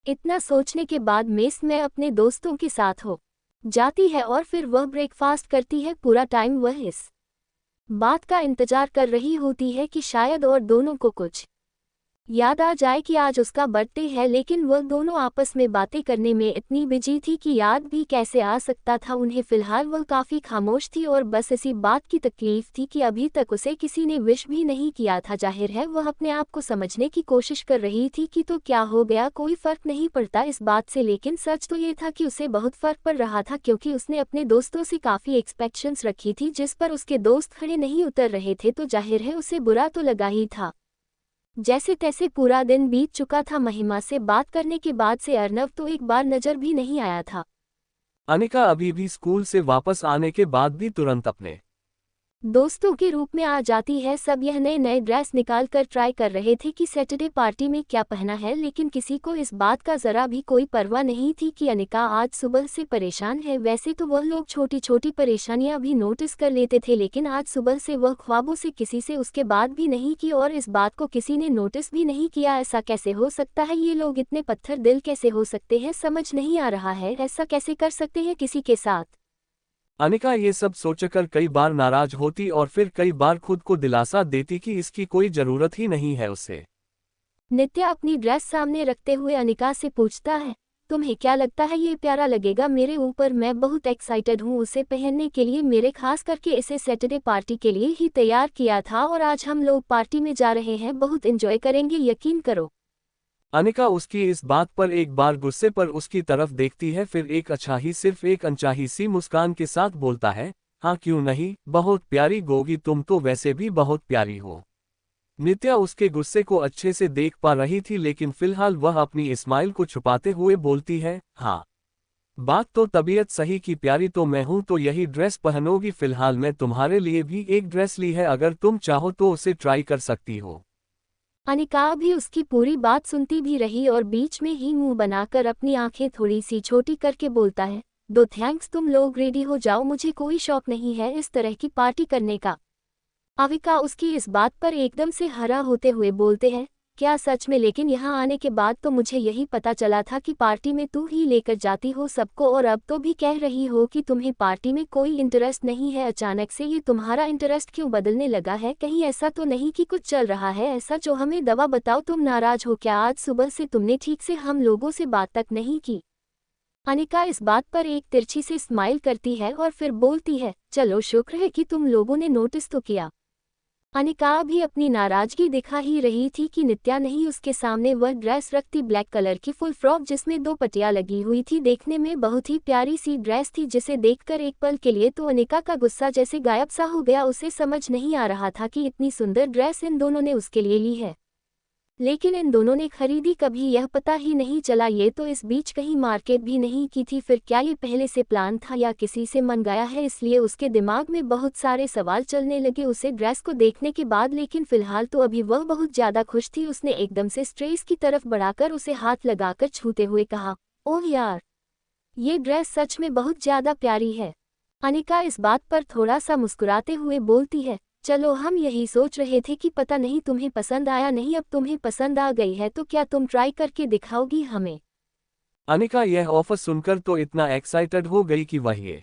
इतना सोचने के बाद मेस में अपने दोस्तों के साथ हो जाती है और फिर वह ब्रेकफास्ट करती है। पूरा टाइम वह इस बात का इंतजार कर रही होती है कि शायद और दोनों को कुछ याद आ जाए कि आज उसका बर्थडे है, लेकिन वह दोनों आपस में बातें करने में इतनी बिजी थी कि याद भी कैसे आ सकता था उन्हें। फिलहाल वह काफ़ी खामोश थी और बस इसी बात की तकलीफ थी कि अभी तक उसे किसी ने विश भी नहीं किया था। जाहिर है वह अपने आप को समझने की कोशिश कर रही थी कि तो क्या हो गया, कोई फ़र्क नहीं पड़ता इस बात से, लेकिन सच तो ये था कि उसे बहुत फ़र्क पड़ रहा था क्योंकि उसने अपने दोस्तों से काफ़ी एक्सपेक्टेशंस रखी थी जिस पर उसके दोस्त खड़े नहीं उतर रहे थे, तो जाहिर है उसे बुरा तो लगा ही था। जैसे तैसे पूरा दिन बीत चुका था, महिमा से बात करने के बाद से अर्नव तो एक बार नजर भी नहीं आया था। अनिका अभी भी स्कूल से वापस आने के बाद भी तुरंत अपने दोस्तों के रूप में आ जाती है। सब यह नए नए ड्रेस निकाल कर ट्राई कर रहे थे कि सैटरडे पार्टी में क्या पहना है, लेकिन किसी को इस बात का जरा भी कोई परवाह नहीं थी कि अनिका आज सुबह से परेशान है। वैसे तो वह लोग छोटी छोटी परेशानियां भी नोटिस कर लेते थे, लेकिन आज सुबह से वह ख्वाबों से किसी से उसके बात भी नहीं की और इस बात को किसी ने नोटिस भी नहीं किया। ऐसा कैसे हो सकता है, ये लोग इतने पत्थर दिल कैसे हो सकते हैं, समझ नहीं आ रहा है, ऐसा कैसे कर सकते हैं किसी के साथ। अनिका ये सब सोचकर कई बार नाराज होती और फिर कई बार खुद को दिलासा देती कि इसकी कोई जरूरत ही नहीं है उसे। नित्या अपनी ड्रेस सामने रखते हुए अनिका से पूछता है, तुम्हें क्या लगता है ये प्यारा लगेगा मेरे ऊपर? मैं बहुत एक्साइटेड हूँ उसे पहनने के लिए। मेरे खास करके इसे सैटरडे पार्टी के लिए ही तैयार किया था और आज हम लोग पार्टी में जा रहे हैं, बहुत एंजॉय करेंगे, यकीन करो। अनिका उसकी इस बात पर एक बार गुस्से पर उसकी तरफ देखती है, फिर एक सिर्फ एक अनचाही सी मुस्कान के साथ बोलता है, हाँ क्यों नहीं, बहुत प्यारी गोगी, तुम तो वैसे भी बहुत प्यारी हो। नित्या उसके गुस्से को अच्छे से देख पा रही थी, लेकिन फिलहाल वह अपनी स्माइल को छुपाते हुए बोलती है, हाँ बात तो तबीयत सही की प्यारी तो मैं हूं, तो यही ड्रेस पहनोगी? फिलहाल मैं तुम्हारे लिए भी एक ड्रेस ली है, अगर तुम चाहो तो उसे ट्राई कर सकती हो। अनिका भी उसकी पूरी बात सुनती भी रही और बीच में ही मुंह बनाकर अपनी आंखें थोड़ी सी छोटी करके बोलता है, दो थैंक्स, तुम लोग रेडी हो जाओ, मुझे कोई शौक नहीं है इस तरह की पार्टी करने का। अविका उसकी इस बात पर एकदम से हरा होते हुए बोलते हैं, क्या सच में? लेकिन यहाँ आने के बाद तो मुझे यही पता चला था कि पार्टी में तू ही लेकर जाती हो सबको, और अब तो भी कह रही हो कि तुम्हें पार्टी में कोई इंटरेस्ट नहीं है। अचानक से ये तुम्हारा इंटरेस्ट क्यों बदलने लगा है? कहीं ऐसा तो नहीं कि कुछ चल रहा है ऐसा जो हमें दवा? बताओ, तुम नाराज हो क्या? आज सुबह से तुमने ठीक से हम लोगों से बात तक नहीं की। अनिका इस बात पर एक तिरछी से स्माइल करती है और फिर बोलती है, चलो शुक्र है कि तुम लोगों ने नोटिस तो किया। अनिका भी अपनी नाराजगी दिखा ही रही थी कि नित्या नहीं उसके सामने वह ड्रेस रखती, ब्लैक कलर की फुल फ्रॉक जिसमें 2 पट्टियां लगी हुई थी। देखने में बहुत ही प्यारी सी ड्रेस थी, जिसे देखकर एक पल के लिए तो अनिका का गुस्सा जैसे गायब सा हो गया। उसे समझ नहीं आ रहा था कि इतनी सुंदर ड्रेस इन दोनों ने उसके लिए ली है, लेकिन इन दोनों ने खरीदी कभी यह पता ही नहीं चला। ये तो इस बीच कहीं मार्केट भी नहीं की थी। फिर क्या ये पहले से प्लान था या किसी से मंगाया है? इसलिए उसके दिमाग में बहुत सारे सवाल चलने लगे उसे ड्रेस को देखने के बाद। लेकिन फिलहाल तो अभी वह बहुत ज़्यादा खुश थी। उसने एकदम से स्ट्रेस की तरफ बढ़ाकर उसे हाथ लगाकर छूते हुए कहा, ओह यार, ये ड्रेस सच में बहुत ज़्यादा प्यारी है। अनिका इस बात पर थोड़ा सा मुस्कुराते हुए बोलती है, चलो हम यही सोच रहे थे कि पता नहीं तुम्हें पसंद आया नहीं, अब तुम्हें पसंद आ गई है तो क्या तुम ट्राई करके दिखाओगी हमें? अनिका यह ऑफर सुनकर तो इतना एक्साइटेड हो गई कि वह ये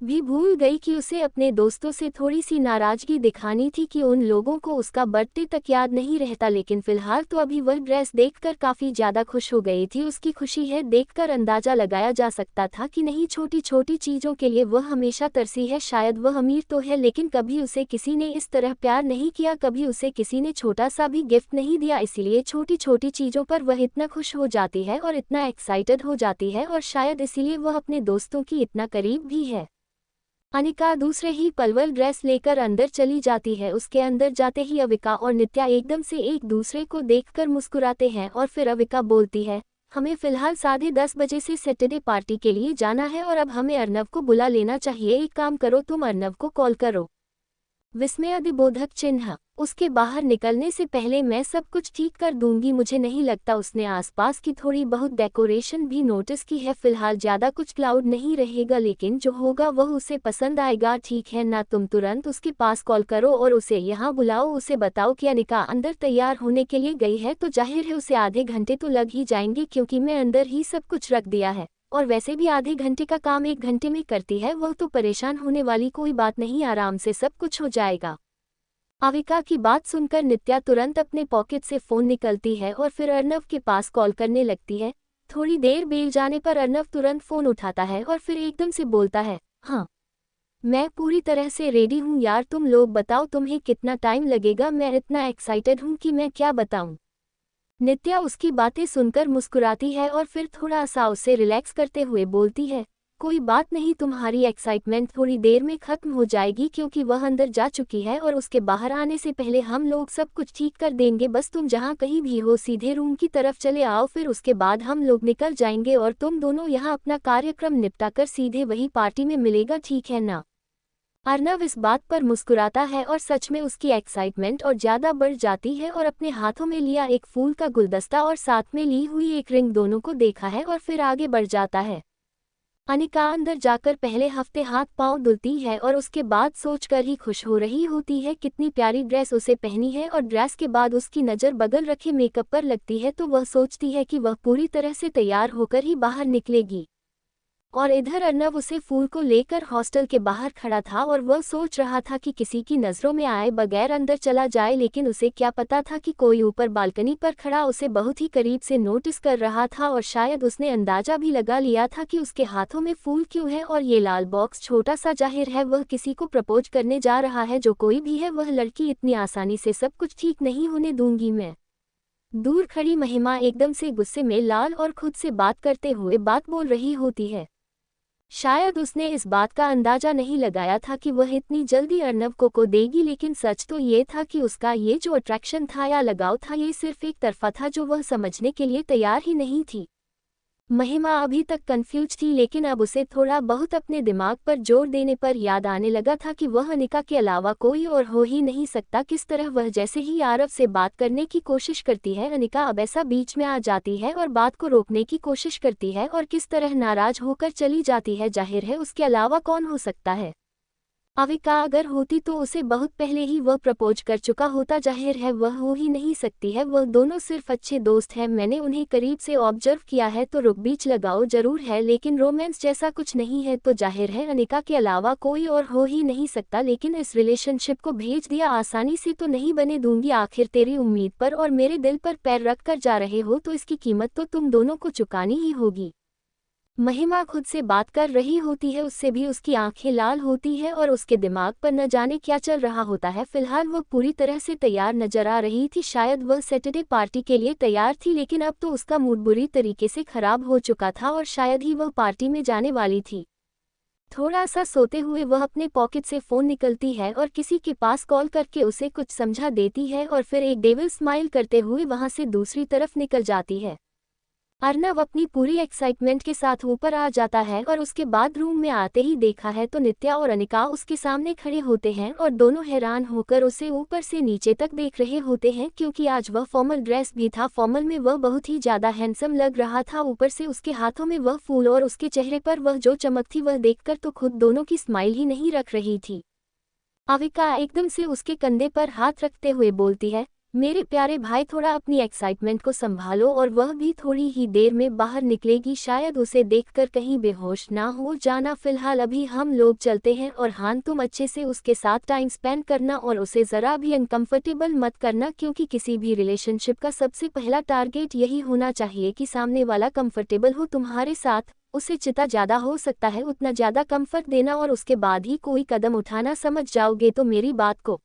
भी भूल गई कि उसे अपने दोस्तों से थोड़ी सी नाराजगी दिखानी थी कि उन लोगों को उसका बर्थडे तक याद नहीं रहता। लेकिन फिलहाल तो अभी वह ड्रेस देखकर काफ़ी ज़्यादा खुश हो गई थी। उसकी खुशी है देखकर अंदाज़ा लगाया जा सकता था कि नहीं, छोटी छोटी चीज़ों के लिए वह हमेशा तरसी है। शायद वह अमीर तो है लेकिन कभी उसे किसी ने इस तरह प्यार नहीं किया, कभी उसे किसी ने छोटा सा भी गिफ्ट नहीं दिया। इसीलिए छोटी छोटी चीज़ों पर वह इतना खुश हो जाती है और इतना एक्साइटेड हो जाती है, और शायद इसीलिए वह अपने दोस्तों की इतना करीब भी है। अनिका दूसरे ही पलवल ड्रेस लेकर अंदर चली जाती है। उसके अंदर जाते ही अविका और नित्या एकदम से एक दूसरे को देखकर मुस्कुराते हैं और फिर अविका बोलती है, हमें फिलहाल 10:30 बजे से सैटरडे पार्टी के लिए जाना है और अब हमें अर्नव को बुला लेना चाहिए। एक काम करो, तुम अर्नव को कॉल करो। विस्मयादिबोधक चिन्ह, उसके बाहर निकलने से पहले मैं सब कुछ ठीक कर दूंगी। मुझे नहीं लगता उसने आसपास की थोड़ी बहुत डेकोरेशन भी नोटिस की है। फिलहाल ज़्यादा कुछ क्लाउड नहीं रहेगा, लेकिन जो होगा वह उसे पसंद आएगा। ठीक है ना, तुम तुरंत उसके पास कॉल करो और उसे यहाँ बुलाओ। उसे बताओ कि अनिका अंदर तैयार होने के लिए गई है, तो जाहिर है उसे आधे घंटे तो लग ही जाएंगे क्योंकि मैं अंदर ही सब कुछ रख दिया है। और वैसे भी आधे घंटे का काम 1 घंटे में करती है वह, तो परेशान होने वाली कोई बात नहीं, आराम से सब कुछ हो जाएगा। अविका की बात सुनकर नित्या तुरंत अपने पॉकेट से फ़ोन निकलती है और फिर अर्नव के पास कॉल करने लगती है। थोड़ी देर बीत जाने पर अर्नव तुरंत फ़ोन उठाता है और फिर एकदम से बोलता है, हाँ मैं पूरी तरह से रेडी हूँ यार, तुम लोग बताओ तुम्हें कितना टाइम लगेगा? मैं इतना एक्साइटेड हूँ कि मैं क्या बताऊँ। नित्या उसकी बातें सुनकर मुस्कुराती है और फिर थोड़ा सा उसे रिलैक्स करते हुए बोलती है, कोई बात नहीं, तुम्हारी एक्साइटमेंट थोड़ी देर में खत्म हो जाएगी क्योंकि वह अंदर जा चुकी है और उसके बाहर आने से पहले हम लोग सब कुछ ठीक कर देंगे। बस तुम जहाँ कहीं भी हो सीधे रूम की तरफ चले आओ, फिर उसके बाद हम लोग निकल जाएंगे और तुम दोनों यहाँ अपना कार्यक्रम निपटा कर सीधे वही पार्टी में मिलेगा, ठीक है ना? अर्नव इस बात पर मुस्कुराता है और सच में उसकी एक्साइटमेंट और ज़्यादा बढ़ जाती है और अपने हाथों में लिया एक फूल का गुलदस्ता और साथ में ली हुई एक रिंग दोनों को देखा है और फिर आगे बढ़ जाता है। अनिका अंदर जाकर पहले हफ्ते हाथ पांव धुलती है और उसके बाद सोचकर ही खुश हो रही होती है कितनी प्यारी ड्रेस उसे पहनी है, और ड्रेस के बाद उसकी नज़र बगल रखे मेकअप पर लगती है तो वह सोचती है कि वह पूरी तरह से तैयार होकर ही बाहर निकलेगी। और इधर अर्नव उसे फूल को लेकर हॉस्टल के बाहर खड़ा था और वह सोच रहा था कि किसी की नज़रों में आए बगैर अंदर चला जाए, लेकिन उसे क्या पता था कि कोई ऊपर बालकनी पर खड़ा उसे बहुत ही करीब से नोटिस कर रहा था और शायद उसने अंदाजा भी लगा लिया था कि उसके हाथों में फूल क्यों है और ये लाल बॉक्स छोटा सा, जाहिर है वह किसी को प्रपोज करने जा रहा है। जो कोई भी है वह लड़की, इतनी आसानी से सब कुछ ठीक नहीं होने दूंगी मैं। दूर खड़ी महिमा एकदम से गुस्से में लाल और खुद से बात करते हुए बात बोल रही होती है। शायद उसने इस बात का अंदाजा नहीं लगाया था कि वह इतनी जल्दी अर्नव को देगी, लेकिन सच तो ये था कि उसका ये जो अट्रैक्शन था या लगाव था ये सिर्फ एक तरफा था जो वह समझने के लिए तैयार ही नहीं थी। महिमा अभी तक कंफ्यूज थी, लेकिन अब उसे थोड़ा बहुत अपने दिमाग पर जोर देने पर याद आने लगा था कि वह अनिका के अलावा कोई और हो ही नहीं सकता। किस तरह वह जैसे ही आरव से बात करने की कोशिश करती है, अनिका अब ऐसा बीच में आ जाती है और बात को रोकने की कोशिश करती है और किस तरह नाराज होकर चली जाती है। जाहिर है उसके अलावा कौन हो सकता है। अविका अगर होती तो उसे बहुत पहले ही वह प्रपोज कर चुका होता। जाहिर है वह हो ही नहीं सकती है, वह दोनों सिर्फ अच्छे दोस्त हैं। मैंने उन्हें करीब से ऑब्जर्व किया है तो रुक बीच लगाओ जरूर है, लेकिन रोमांस जैसा कुछ नहीं है। तो जाहिर है अनिका के अलावा कोई और हो ही नहीं सकता, लेकिन इस रिलेशनशिप को भेज दिया आसानी से तो नहीं बने दूंगी। आखिर तेरी उम्मीद पर और मेरे दिल पर पैर रख कर जा रहे हो तो इसकी कीमत तो तुम दोनों को चुकानी ही होगी। महिमा खुद से बात कर रही होती है, उससे भी उसकी आंखें लाल होती है और उसके दिमाग पर न जाने क्या चल रहा होता है। फिलहाल वह पूरी तरह से तैयार नजर आ रही थी। शायद वह सैटरडे पार्टी के लिए तैयार थी, लेकिन अब तो उसका मूड बुरी तरीके से खराब हो चुका था और शायद ही वह पार्टी में जाने वाली थी। थोड़ा सा सोते हुए वह अपने पॉकेट से फ़ोन निकलती है और किसी के पास कॉल करके उसे कुछ समझा देती है और फिर एक डेविल स्माइल करते हुए वहां से दूसरी तरफ निकल जाती है। अर्नव अपनी पूरी एक्साइटमेंट के साथ ऊपर आ जाता है और उसके बाद रूम में आते ही देखा है तो नित्या और अनिका उसके सामने खड़े होते हैं और दोनों हैरान होकर उसे ऊपर से नीचे तक देख रहे होते हैं, क्योंकि आज वह फॉर्मल ड्रेस भी था। फॉर्मल में वह बहुत ही ज़्यादा हैंडसम लग रहा था, ऊपर से उसके हाथों में वह फूल और उसके चेहरे पर वह जो चमक थी वह देखकर तो खुद दोनों की स्माइल ही नहीं रख रही थी। अविका एकदम से उसके कंधे पर हाथ रखते हुए बोलती है, मेरे प्यारे भाई थोड़ा अपनी एक्साइटमेंट को संभालो और वह भी थोड़ी ही देर में बाहर निकलेगी, शायद उसे देखकर कहीं बेहोश ना हो जाना। फिलहाल अभी हम लोग चलते हैं और हाँ तुम अच्छे से उसके साथ टाइम स्पेंड करना और उसे ज़रा भी अनकंफर्टेबल मत करना, क्योंकि किसी भी रिलेशनशिप का सबसे पहला टारगेट यही होना चाहिए कि सामने वाला कंफर्टेबल हो तुम्हारे साथ। उसे जितना ज़्यादा हो सकता है उतना ज़्यादा कंफर्ट देना और उसके बाद ही कोई कदम उठाना, समझ जाओगे तो मेरी बात को।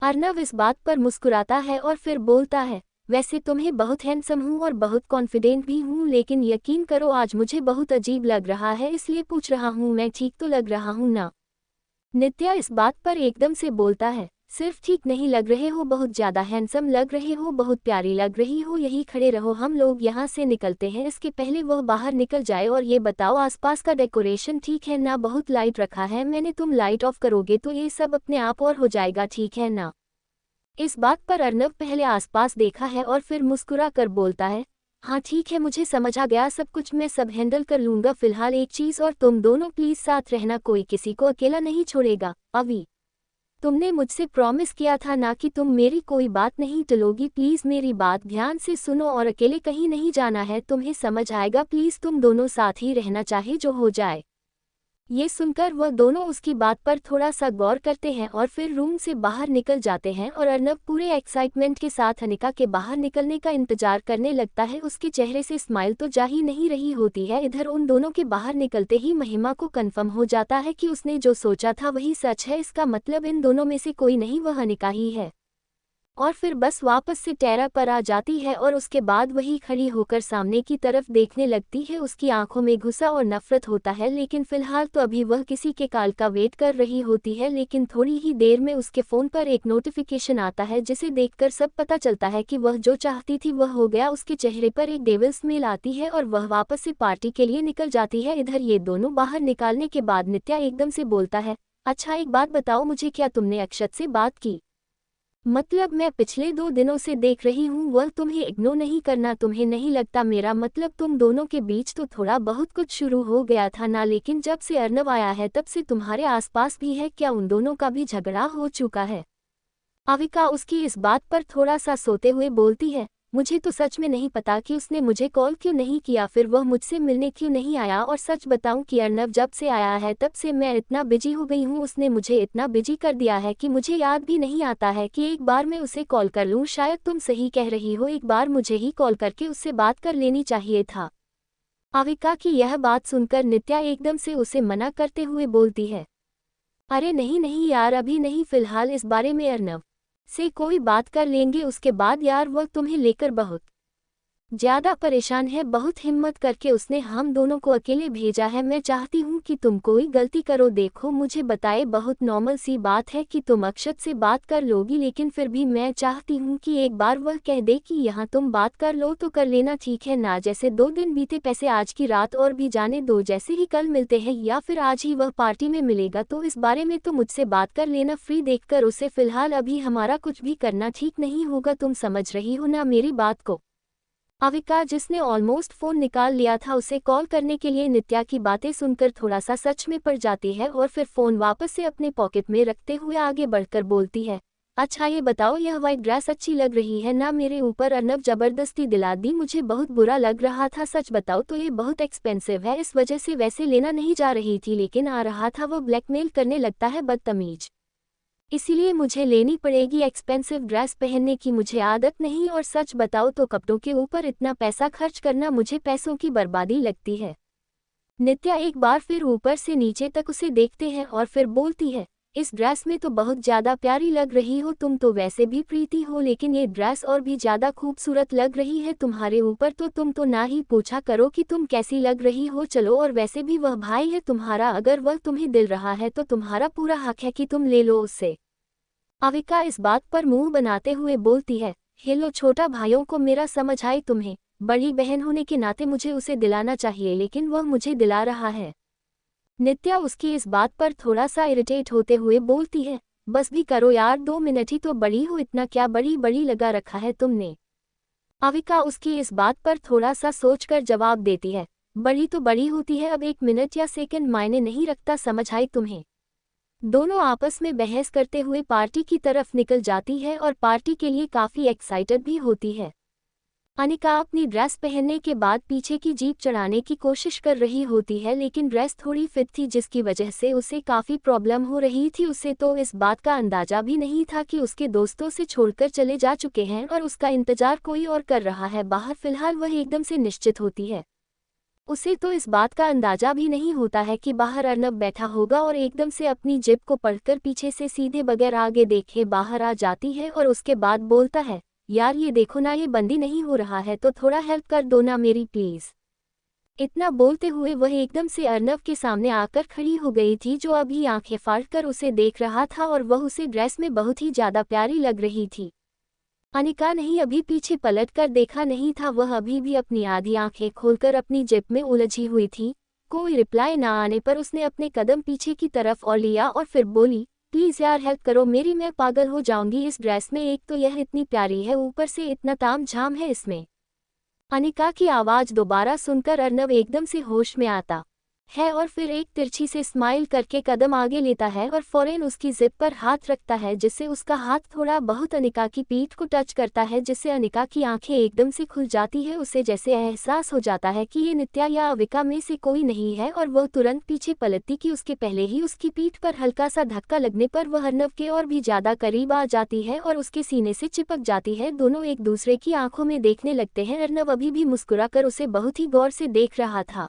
अर्नव इस बात पर मुस्कुराता है और फिर बोलता है, वैसे तुम्हें बहुत हैंडसम हूँ और बहुत कॉन्फिडेंट भी हूँ, लेकिन यकीन करो आज मुझे बहुत अजीब लग रहा है, इसलिए पूछ रहा हूँ मैं ठीक तो लग रहा हूँ ना। नित्या इस बात पर एकदम से बोलता है, सिर्फ ठीक नहीं लग रहे हो, बहुत ज़्यादा हैंडसम लग रहे हो, बहुत प्यारी लग रही हो, यही खड़े रहो हम लोग यहाँ से निकलते हैं। इसके पहले वह बाहर निकल जाए और ये बताओ आसपास का डेकोरेशन ठीक है ना, बहुत लाइट रखा है मैंने, तुम लाइट ऑफ करोगे तो ये सब अपने आप और हो जाएगा, ठीक है ना। इस बात पर अर्नव पहले आसपास देखा है और फिर मुस्कुरा कर बोलता है, हाँ ठीक है मुझे समझ आ गया सब कुछ, मैं सब हैंडल कर लूँगा। फिलहाल एक चीज़ और, तुम दोनों प्लीज़ साथ रहना, कोई किसी को अकेला नहीं छोड़ेगा। अभी तुमने मुझसे प्रॉमिस किया था ना कि तुम मेरी कोई बात नहीं टलोगी, प्लीज़ मेरी बात ध्यान से सुनो और अकेले कहीं नहीं जाना है, तुम्हें समझ आएगा, प्लीज़ तुम दोनों साथ ही रहना, चाहे जो हो जाए। ये सुनकर वह दोनों उसकी बात पर थोड़ा सा गौर करते हैं और फिर रूम से बाहर निकल जाते हैं और अर्नव पूरे एक्साइटमेंट के साथ अनिका के बाहर निकलने का इंतजार करने लगता है। उसके चेहरे से स्माइल तो जा ही नहीं रही होती है। इधर उन दोनों के बाहर निकलते ही महिमा को कन्फर्म हो जाता है कि उसने जो सोचा था वही सच है, इसका मतलब इन दोनों में से कोई नहीं, वह अनिका ही है। और फिर बस वापस से टेरा पर आ जाती है और उसके बाद वही खड़ी होकर सामने की तरफ देखने लगती है। उसकी आंखों में गुस्सा और नफरत होता है, लेकिन फिलहाल तो अभी वह किसी के कॉल का वेट कर रही होती है। लेकिन थोड़ी ही देर में उसके फ़ोन पर एक नोटिफिकेशन आता है, जिसे देखकर सब पता चलता है कि वह जो चाहती थी वह हो गया। उसके चेहरे पर एक डेविल स्मेल आती है और वह वापस से पार्टी के लिए निकल जाती है। इधर ये दोनों बाहर निकालने के बाद नित्या एकदम से बोलता है, अच्छा एक बात बताओ मुझे, क्या तुमने अक्षत से बात की? मतलब मैं पिछले 2 दिनों से देख रही हूँ वह तुम्हें इग्नोर नहीं करना, तुम्हें नहीं लगता? मेरा मतलब तुम दोनों के बीच तो थोड़ा बहुत कुछ शुरू हो गया था ना, लेकिन जब से अर्नव आया है तब से तुम्हारे आसपास भी है, क्या उन दोनों का भी झगड़ा हो चुका है? अविका उसकी इस बात पर थोड़ा सा सोते हुए बोलती है, मुझे तो सच में नहीं पता कि उसने मुझे कॉल क्यों नहीं किया, फिर वह मुझसे मिलने क्यों नहीं आया। और सच बताऊं कि अर्नव जब से आया है तब से मैं इतना बिजी हो गई हूँ, उसने मुझे इतना बिजी कर दिया है कि मुझे याद भी नहीं आता है कि एक बार मैं उसे कॉल कर लूँ। शायद तुम सही कह रही हो, एक बार मुझे ही कॉल करके उससे बात कर लेनी चाहिए था। अविका की यह बात सुनकर नित्या एकदम से उसे मना करते हुए बोलती है, अरे नहीं नहीं यार, अभी नहीं, फिलहाल इस बारे में अर्नव से कोई बात कर लेंगे, उसके बाद यार वह तुम्हें लेकर बहुत ज्यादा परेशान है। बहुत हिम्मत करके उसने हम दोनों को अकेले भेजा है। मैं चाहती हूँ कि तुम कोई गलती करो, देखो मुझे बताए, बहुत नॉर्मल सी बात है कि तुम अक्षत से बात कर लोगी, लेकिन फिर भी मैं चाहती हूँ कि एक बार वह कह दे कि यहाँ तुम बात कर लो तो कर लेना, ठीक है ना। जैसे 2 दिन बीते पैसे आज की रात और भी जाने दो, जैसे ही कल मिलते हैं या फिर आज ही वह पार्टी में मिलेगा तो इस बारे में तो मुझसे बात कर लेना फ्री देखकर उसे। फिलहाल अभी हमारा कुछ भी करना ठीक नहीं होगा, तुम समझ रही हो ना मेरी बात को। अविका, जिसने ऑलमोस्ट फ़ोन निकाल लिया था उसे कॉल करने के लिए, नित्या की बातें सुनकर थोड़ा सा सच में पड़ जाती है और फिर फ़ोन वापस से अपने पॉकेट में रखते हुए आगे बढ़कर बोलती है, अच्छा ये बताओ, यह वाइट ड्रेस अच्छी लग रही है ना मेरे ऊपर? अर्नव ज़बरदस्ती दिला दी, मुझे बहुत बुरा लग रहा था। सच बताओ तो ये बहुत एक्सपेंसिव है, इस वजह से वैसे लेना नहीं जा रही थी, लेकिन आ रहा था वो ब्लैकमेल करने लगता है, बदतमीज, इसीलिए मुझे लेनी पड़ेगी। एक्सपेंसिव ड्रेस पहनने की मुझे आदत नहीं, और सच बताओ तो कपड़ों के ऊपर इतना पैसा खर्च करना मुझे पैसों की बर्बादी लगती है। नित्या एक बार फिर ऊपर से नीचे तक उसे देखते हैं और फिर बोलती है, इस ड्रेस में तो बहुत ज़्यादा प्यारी लग रही हो, तुम तो वैसे भी प्रीति हो, लेकिन ये ड्रेस और भी ज़्यादा खूबसूरत लग रही है तुम्हारे ऊपर, तो तुम तो ना ही पूछा करो कि तुम कैसी लग रही हो। चलो, और वैसे भी वह भाई है तुम्हारा, अगर वह तुम्हें दिल रहा है तो तुम्हारा पूरा हक है कि तुम ले लो उससे। अविका इस बात पर मुंह बनाते हुए बोलती है, हेलो छोटा भाइयों को मेरा समझ आई तुम्हें, बड़ी बहन होने के नाते मुझे उसे दिलाना चाहिए, लेकिन वह मुझे दिला रहा है। नित्या उसकी इस बात पर थोड़ा सा इरिटेट होते हुए बोलती है, बस भी करो यार, 2 मिनट ही तो बड़ी हो, इतना क्या बड़ी बड़ी लगा रखा है तुमने। अविका उसकी इस बात पर थोड़ा सा सोचकर जवाब देती है, बड़ी तो बड़ी होती है, अब 1 मिनट या सेकंड मायने नहीं रखता, समझ आई तुम्हें। दोनों आपस में बहस करते हुए पार्टी की तरफ निकल जाती है और पार्टी के लिए काफ़ी एक्साइटेड भी होती है। अनिका अपनी ड्रेस पहनने के बाद पीछे की जीप चढ़ाने की कोशिश कर रही होती है, लेकिन ड्रेस थोड़ी फिट थी जिसकी वजह से उसे काफ़ी प्रॉब्लम हो रही थी। उसे तो इस बात का अंदाजा भी नहीं था कि उसके दोस्तों से छोड़कर चले जा चुके हैं और उसका इंतजार कोई और कर रहा है बाहर। फिलहाल वह एकदम से निश्चित होती है, उसे तो इस बात का अंदाजा भी नहीं होता है कि बाहर अर्नव बैठा होगा, और एकदम से अपनी जिप को पढ़कर पीछे से सीधे बगैर आगे देखे बाहर आ जाती है और उसके बाद बोलता है, यार ये देखो ना, ये बंदी नहीं हो रहा है तो थोड़ा हेल्प कर दो ना मेरी प्लीज़। इतना बोलते हुए वह एकदम से अर्नव के सामने आकर खड़ी हो गई थी, जो अभी आंखें फाड़कर उसे देख रहा था और वह उसे ड्रेस में बहुत ही ज़्यादा प्यारी लग रही थी। अनिका नहीं अभी पीछे पलट कर देखा नहीं था, वह अभी भी अपनी आधी आंखें खोलकर अपनी जेब में उलझी हुई थी। कोई रिप्लाई ना आने पर उसने अपने कदम पीछे की तरफ और लिया और फिर बोली, प्लीज़ यार हेल्प करो मेरी, मैं पागल हो जाऊंगी इस ड्रेस में, एक तो यह इतनी प्यारी है, ऊपर से इतना ताम झाम है इसमें। अनिका की आवाज़ दोबारा सुनकर अर्नव एकदम से होश में आता है और फिर एक तिरछी से स्माइल करके कदम आगे लेता है और फौरन उसकी जिप पर हाथ रखता है, जिससे उसका हाथ थोड़ा बहुत अनिका की पीठ को टच करता है, जिससे अनिका की आंखें एकदम से खुल जाती है। उसे जैसे एहसास हो जाता है कि ये नित्या या अविका में से कोई नहीं है और वह तुरंत पीछे पलटती कि उसके पहले ही उसकी पीठ पर हल्का सा धक्का लगने पर वह अर्नव के और भी ज़्यादा करीब आ जाती है और उसके सीने से चिपक जाती है। दोनों एक दूसरे की आंखों में देखने लगते हैं। अर्नव अभी भी मुस्कुराकर उसे बहुत ही गौर से देख रहा था।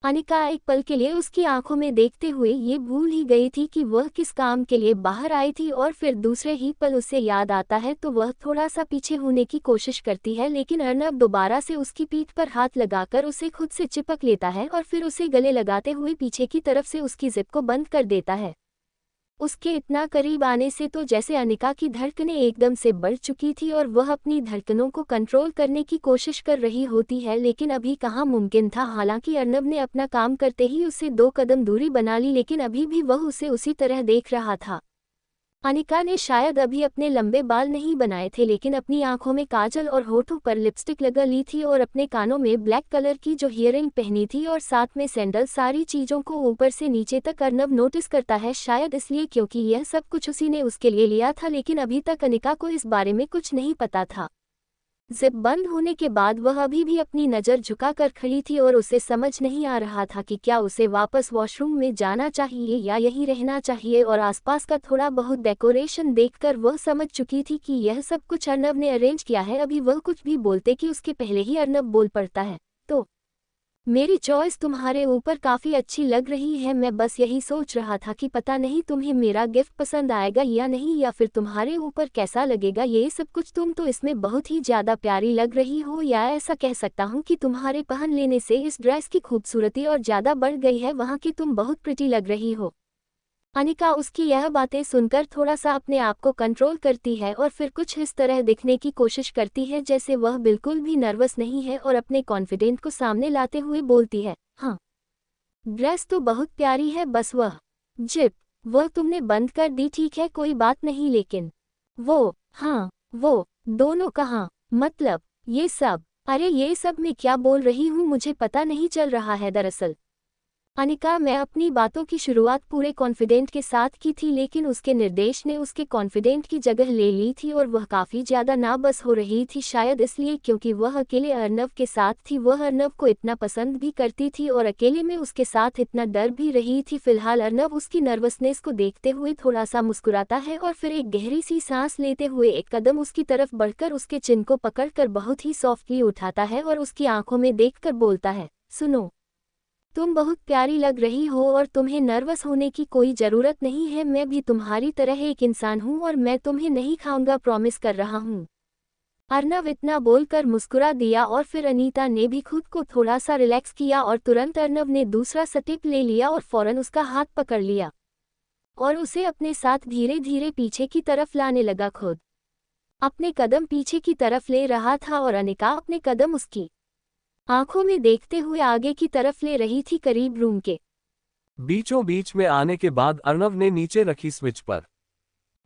अनिका एक पल के लिए उसकी आंखों में देखते हुए ये भूल ही गई थी कि वह किस काम के लिए बाहर आई थी, और फिर दूसरे ही पल उसे याद आता है तो वह थोड़ा सा पीछे होने की कोशिश करती है, लेकिन अर्नव दोबारा से उसकी पीठ पर हाथ लगाकर उसे खुद से चिपक लेता है और फिर उसे गले लगाते हुए पीछे की तरफ से उसकी जिप को बंद कर देता है। उसके इतना करीब आने से तो जैसे अनिका की धड़कनें एकदम से बढ़ चुकी थी और वह अपनी धड़कनों को कंट्रोल करने की कोशिश कर रही होती है, लेकिन अभी कहाँ मुमकिन था। हालांकि अर्नव ने अपना काम करते ही उससे 2 कदम दूरी बना ली, लेकिन अभी भी वह उसे उसी तरह देख रहा था। अनिका ने शायद अभी अपने लंबे बाल नहीं बनाए थे, लेकिन अपनी आंखों में काजल और होठों पर लिपस्टिक लगा ली थी और अपने कानों में ब्लैक कलर की जो ईयरिंग पहनी थी और साथ में सैंडल। सारी चीज़ों को ऊपर से नीचे तक अर्नव नोटिस करता है, शायद इसलिए क्योंकि यह सब कुछ उसी ने उसके लिए लिया था, लेकिन अभी तक अनिका को इस बारे में कुछ नहीं पता था। जिप बंद होने के बाद वह अभी भी अपनी नज़र झुकाकर खड़ी थी और उसे समझ नहीं आ रहा था कि क्या उसे वापस वॉशरूम में जाना चाहिए या यहीं रहना चाहिए, और आसपास का थोड़ा बहुत डेकोरेशन देखकर वह समझ चुकी थी कि यह सब कुछ अर्नव ने अरेंज किया है। अभी वह कुछ भी बोलते कि उसके पहले ही अर्नव बोल पड़ता है, तो मेरी चॉइस तुम्हारे ऊपर काफ़ी अच्छी लग रही है। मैं बस यही सोच रहा था कि पता नहीं तुम्हें मेरा गिफ्ट पसंद आएगा या नहीं, या फिर तुम्हारे ऊपर कैसा लगेगा ये सब कुछ। तुम तो इसमें बहुत ही ज़्यादा प्यारी लग रही हो, या ऐसा कह सकता हूँ कि तुम्हारे पहन लेने से इस ड्रेस की खूबसूरती और ज़्यादा बढ़ गई है। वहाँ की तुम बहुत प्रिटी लग रही हो। अनिका उसकी यह बातें सुनकर थोड़ा सा अपने आप को कंट्रोल करती है और फिर कुछ इस तरह दिखने की कोशिश करती है जैसे वह बिल्कुल भी नर्वस नहीं है, और अपने कॉन्फिडेंट को सामने लाते हुए बोलती है, हाँ ड्रेस तो बहुत प्यारी है, बस वह जिप वह तुमने बंद कर दी। ठीक है कोई बात नहीं, लेकिन वो दोनों कहाँ, मतलब ये सब, अरे ये सब मैं क्या बोल रही हूँ, मुझे पता नहीं चल रहा है दरअसल। अनिका, मैं अपनी बातों की शुरुआत पूरे कॉन्फिडेंट के साथ की थी, लेकिन उसके निर्देश ने उसके कॉन्फिडेंट की जगह ले ली थी और वह काफ़ी ज़्यादा नाबस हो रही थी, शायद इसलिए क्योंकि वह अकेले अर्नव के साथ थी। वह अर्नव को इतना पसंद भी करती थी और अकेले में उसके साथ इतना डर भी रही थी। फिलहाल अर्नव उसकी नर्वसनेस को देखते हुए थोड़ा सा मुस्कुराता है और फिर एक गहरी सी सांस लेते हुए एक कदम उसकी तरफ बढ़कर उसके चिन को पकड़कर बहुत ही सॉफ्टली उठाता है और उसकी आंखों में देखकर बोलता है, सुनो, तुम बहुत प्यारी लग रही हो और तुम्हें नर्वस होने की कोई ज़रूरत नहीं है। मैं भी तुम्हारी तरह एक इंसान हूँ और मैं तुम्हें नहीं खाऊंगा, प्रॉमिस कर रहा हूँ। अर्नव इतना बोलकर मुस्कुरा दिया और फिर अनीता ने भी खुद को थोड़ा सा रिलैक्स किया और तुरंत अर्नव ने दूसरा स्टेप ले लिया और फौरन उसका हाथ पकड़ लिया और उसे अपने साथ धीरे धीरे पीछे की तरफ लाने लगा। खुद अपने कदम पीछे की तरफ ले रहा था और अनिका अपने कदम उसकी आंखों में देखते हुए आगे की तरफ ले रही थी, करीब रूम के बीचों बीच में आने के बाद अर्नव ने नीचे रखी स्विच पर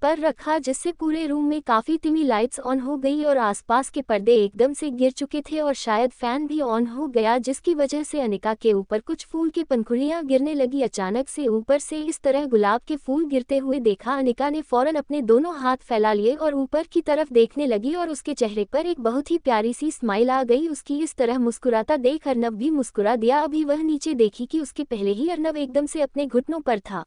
रखा, जिससे पूरे रूम में काफी धीमी लाइट्स ऑन हो गई और आसपास के पर्दे एकदम से गिर चुके थे और शायद फैन भी ऑन हो गया, जिसकी वजह से अनिका के ऊपर कुछ फूल की पंखुड़ियां गिरने लगी। अचानक से ऊपर से इस तरह गुलाब के फूल गिरते हुए देखा अनिका ने फौरन अपने दोनों हाथ फैला लिए और ऊपर की तरफ देखने लगी और उसके चेहरे पर एक बहुत ही प्यारी सी स्माइल आ गई। उसकी इस तरह मुस्कुराता देख अर्नव भी मुस्कुरा दिया। अभी वह नीचे देखी कि उसके पहले ही अर्नव एकदम से अपने घुटनों पर था।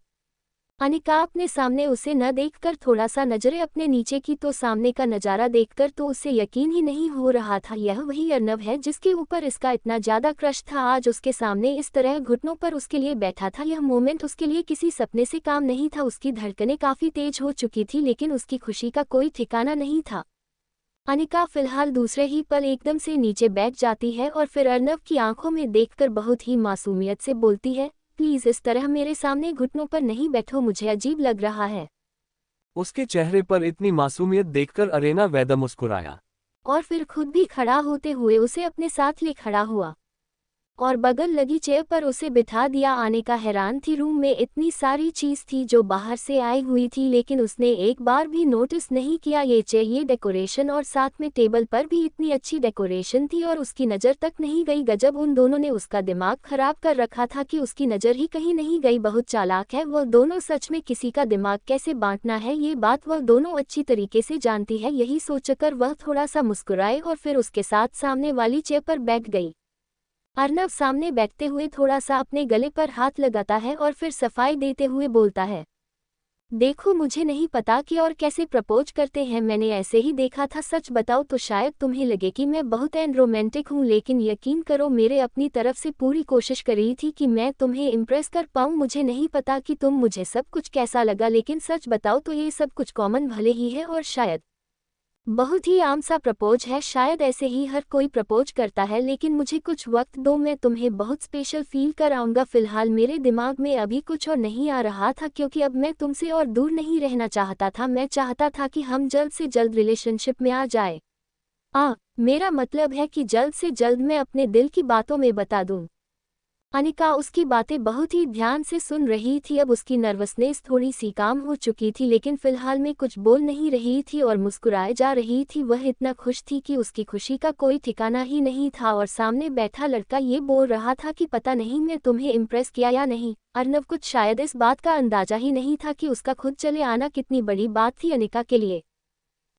अनिका अपने सामने उसे न देखकर थोड़ा सा नजरें अपने नीचे की, तो सामने का नज़ारा देखकर तो उसे यकीन ही नहीं हो रहा था यह वही अर्नव है जिसके ऊपर इसका इतना ज़्यादा क्रश था। आज उसके सामने इस तरह घुटनों पर उसके लिए बैठा था। यह मोमेंट उसके लिए किसी सपने से काम नहीं था। उसकी धड़कनें काफ़ी तेज हो चुकी थी, लेकिन उसकी खुशी का कोई ठिकाना नहीं था। अनिका फिलहाल दूसरे ही पल एकदम से नीचे बैठ जाती है और फिर अर्नव की आंखों में देखकर बहुत ही मासूमियत से बोलती है, प्लीज इस तरह मेरे सामने घुटनों पर नहीं बैठो, मुझे अजीब लग रहा है। उसके चेहरे पर इतनी मासूमियत देखकर अरेना वैद्य मुस्कुराया और फिर खुद भी खड़ा होते हुए उसे अपने साथ ले खड़ा हुआ और बगल लगी चेयर पर उसे बिठा दिया। अनिका हैरान थी, रूम में इतनी सारी चीज थी जो बाहर से आई हुई थी, लेकिन उसने एक बार भी नोटिस नहीं किया ये चेयर, ये डेकोरेशन और साथ में टेबल पर भी इतनी अच्छी डेकोरेशन थी और उसकी नज़र तक नहीं गई। गजब, उन दोनों ने उसका दिमाग खराब कर रखा था कि उसकी नज़र ही कहीं नहीं गई। बहुत चालाक है वह दोनों, सच में किसी का दिमाग कैसे बांटना है ये बात वह दोनों अच्छी तरीके से जानती है। यही सोचकर वह थोड़ा सा मुस्कुराए और फिर उसके साथ सामने वाली चेयर पर बैठ गई। अर्नव सामने बैठते हुए थोड़ा सा अपने गले पर हाथ लगाता है और फिर सफाई देते हुए बोलता है, देखो मुझे नहीं पता कि और कैसे प्रपोज करते हैं, मैंने ऐसे ही देखा था। सच बताओ तो शायद तुम्हें लगे कि मैं बहुत रोमांटिक हूँ, लेकिन यकीन करो मेरे अपनी तरफ से पूरी कोशिश कर रही थी कि मैं तुम्हें इम्प्रेस कर पाऊँ। मुझे नहीं पता कि तुम मुझे सब कुछ कैसा लगा, लेकिन सच बताओ तो ये सब कुछ कॉमन भले ही है और शायद बहुत ही आम सा प्रपोज है। शायद ऐसे ही हर कोई प्रपोज करता है, लेकिन मुझे कुछ वक्त दो, मैं तुम्हें बहुत स्पेशल फील कराऊंगा। फिलहाल मेरे दिमाग में अभी कुछ और नहीं आ रहा था, क्योंकि अब मैं तुमसे और दूर नहीं रहना चाहता था। मैं चाहता था कि हम जल्द से जल्द रिलेशनशिप में आ जाए। मेरा मतलब है कि जल्द से जल्द मैं अपने दिल की बातों में बता दूं। अनिका उसकी बातें बहुत ही ध्यान से सुन रही थी। अब उसकी नर्वसनेस थोड़ी सी काम हो चुकी थी, लेकिन फिलहाल में कुछ बोल नहीं रही थी और मुस्कुराए जा रही थी। वह इतना खुश थी कि उसकी खुशी का कोई ठिकाना ही नहीं था। और सामने बैठा लड़का ये बोल रहा था कि पता नहीं मैं तुम्हें इम्प्रेस किया या नहीं। अर्नव कुछ शायद इस बात का अंदाजा ही नहीं था कि उसका खुद चले आना कितनी बड़ी बात थी अनिका के लिए।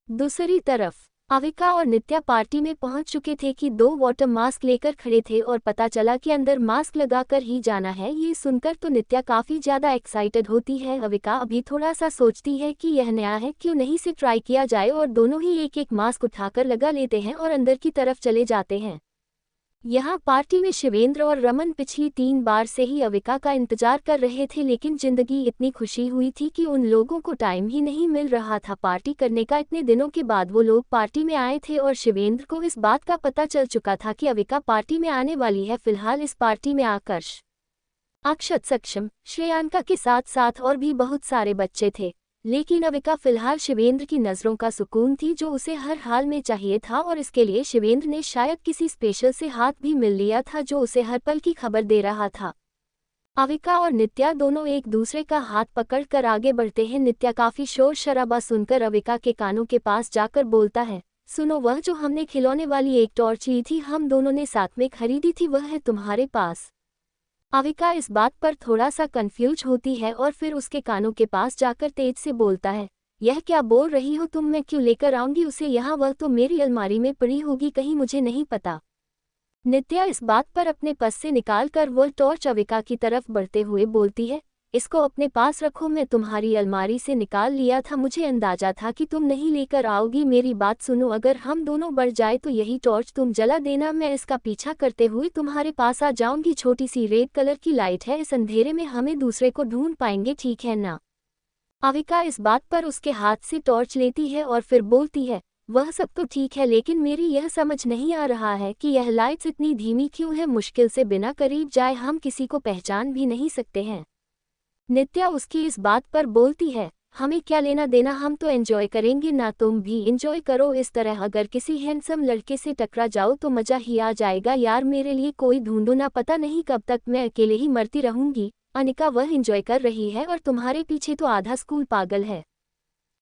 दूसरी तरफ अविका और नित्या पार्टी में पहुंच चुके थे कि दो वाटर मास्क लेकर खड़े थे और पता चला कि अंदर मास्क लगाकर ही जाना है। ये सुनकर तो नित्या काफी ज्यादा एक्साइटेड होती है। अविका अभी थोड़ा सा सोचती है कि यह नया है, क्यों नहीं से ट्राई किया जाए, और दोनों ही एक एक मास्क उठाकर लगा लेते हैं और अंदर की तरफ चले जाते हैं। यहाँ पार्टी में शिवेंद्र और रमन पिछली 3 बार से ही अविका का इंतजार कर रहे थे, लेकिन जिंदगी इतनी खुशी हुई थी कि उन लोगों को टाइम ही नहीं मिल रहा था पार्टी करने का। इतने दिनों के बाद वो लोग पार्टी में आए थे और शिवेंद्र को इस बात का पता चल चुका था कि अविका पार्टी में आने वाली है। फिलहाल इस पार्टी में आकर्ष, अक्षत, सक्षम, श्रेयांका के साथ साथ और भी बहुत सारे बच्चे थे, लेकिन अविका फिलहाल शिवेंद्र की नज़रों का सुकून थी जो उसे हर हाल में चाहिए था, और इसके लिए शिवेंद्र ने शायद किसी स्पेशल से हाथ भी मिल लिया था जो उसे हर पल की खबर दे रहा था। अविका और नित्या दोनों एक दूसरे का हाथ पकड़कर आगे बढ़ते हैं। नित्या काफी शोर शराबा सुनकर अविका के कानों के पास जाकर बोलता है, सुनो, वह जो हमने खिलौने वाली एक टॉर्च ली थी, हम दोनों ने साथ में खरीदी थी, वह है तुम्हारे पास। अविका इस बात पर थोड़ा सा कंफ्यूज होती है और फिर उसके कानों के पास जाकर तेज से बोलता है, यह क्या बोल रही हो तुम, मैं क्यों लेकर आऊंगी उसे यहाँ, वह तो मेरी अलमारी में पड़ी होगी कहीं, मुझे नहीं पता। नित्या इस बात पर अपने पर्स से निकालकर वह टॉर्च अविका की तरफ बढ़ते हुए बोलती है, इसको अपने पास रखो, मैं तुम्हारी अलमारी से निकाल लिया था, मुझे अंदाजा था कि तुम नहीं लेकर आओगी। मेरी बात सुनो, अगर हम दोनों बढ़ जाए तो यही टॉर्च तुम जला देना, मैं इसका पीछा करते हुए तुम्हारे पास आ जाऊंगी। छोटी सी रेड कलर की लाइट है, इस अंधेरे में हमें दूसरे को ढूंढ पाएंगे, ठीक है ना। अविका इस बात पर उसके हाथ से टॉर्च लेती है और फिर बोलती है, वह सब तो ठीक है, लेकिन मेरी यह समझ नहीं आ रहा है कि यह लाइट्स इतनी धीमी क्यों है, मुश्किल से बिना करीब जाए हम किसी को पहचान भी नहीं सकते हैं। नित्या उसकी इस बात पर बोलती है, हमें क्या लेना देना, हम तो एंजॉय करेंगे ना, तुम भी एंजॉय करो इस तरह, अगर किसी हैंडसम लड़के से टकरा जाओ तो मजा ही आ जाएगा यार, मेरे लिए कोई ढूंढो ना, पता नहीं कब तक मैं अकेले ही मरती रहूंगी। अनिका वह एंजॉय कर रही है और तुम्हारे पीछे तो आधा स्कूल पागल है।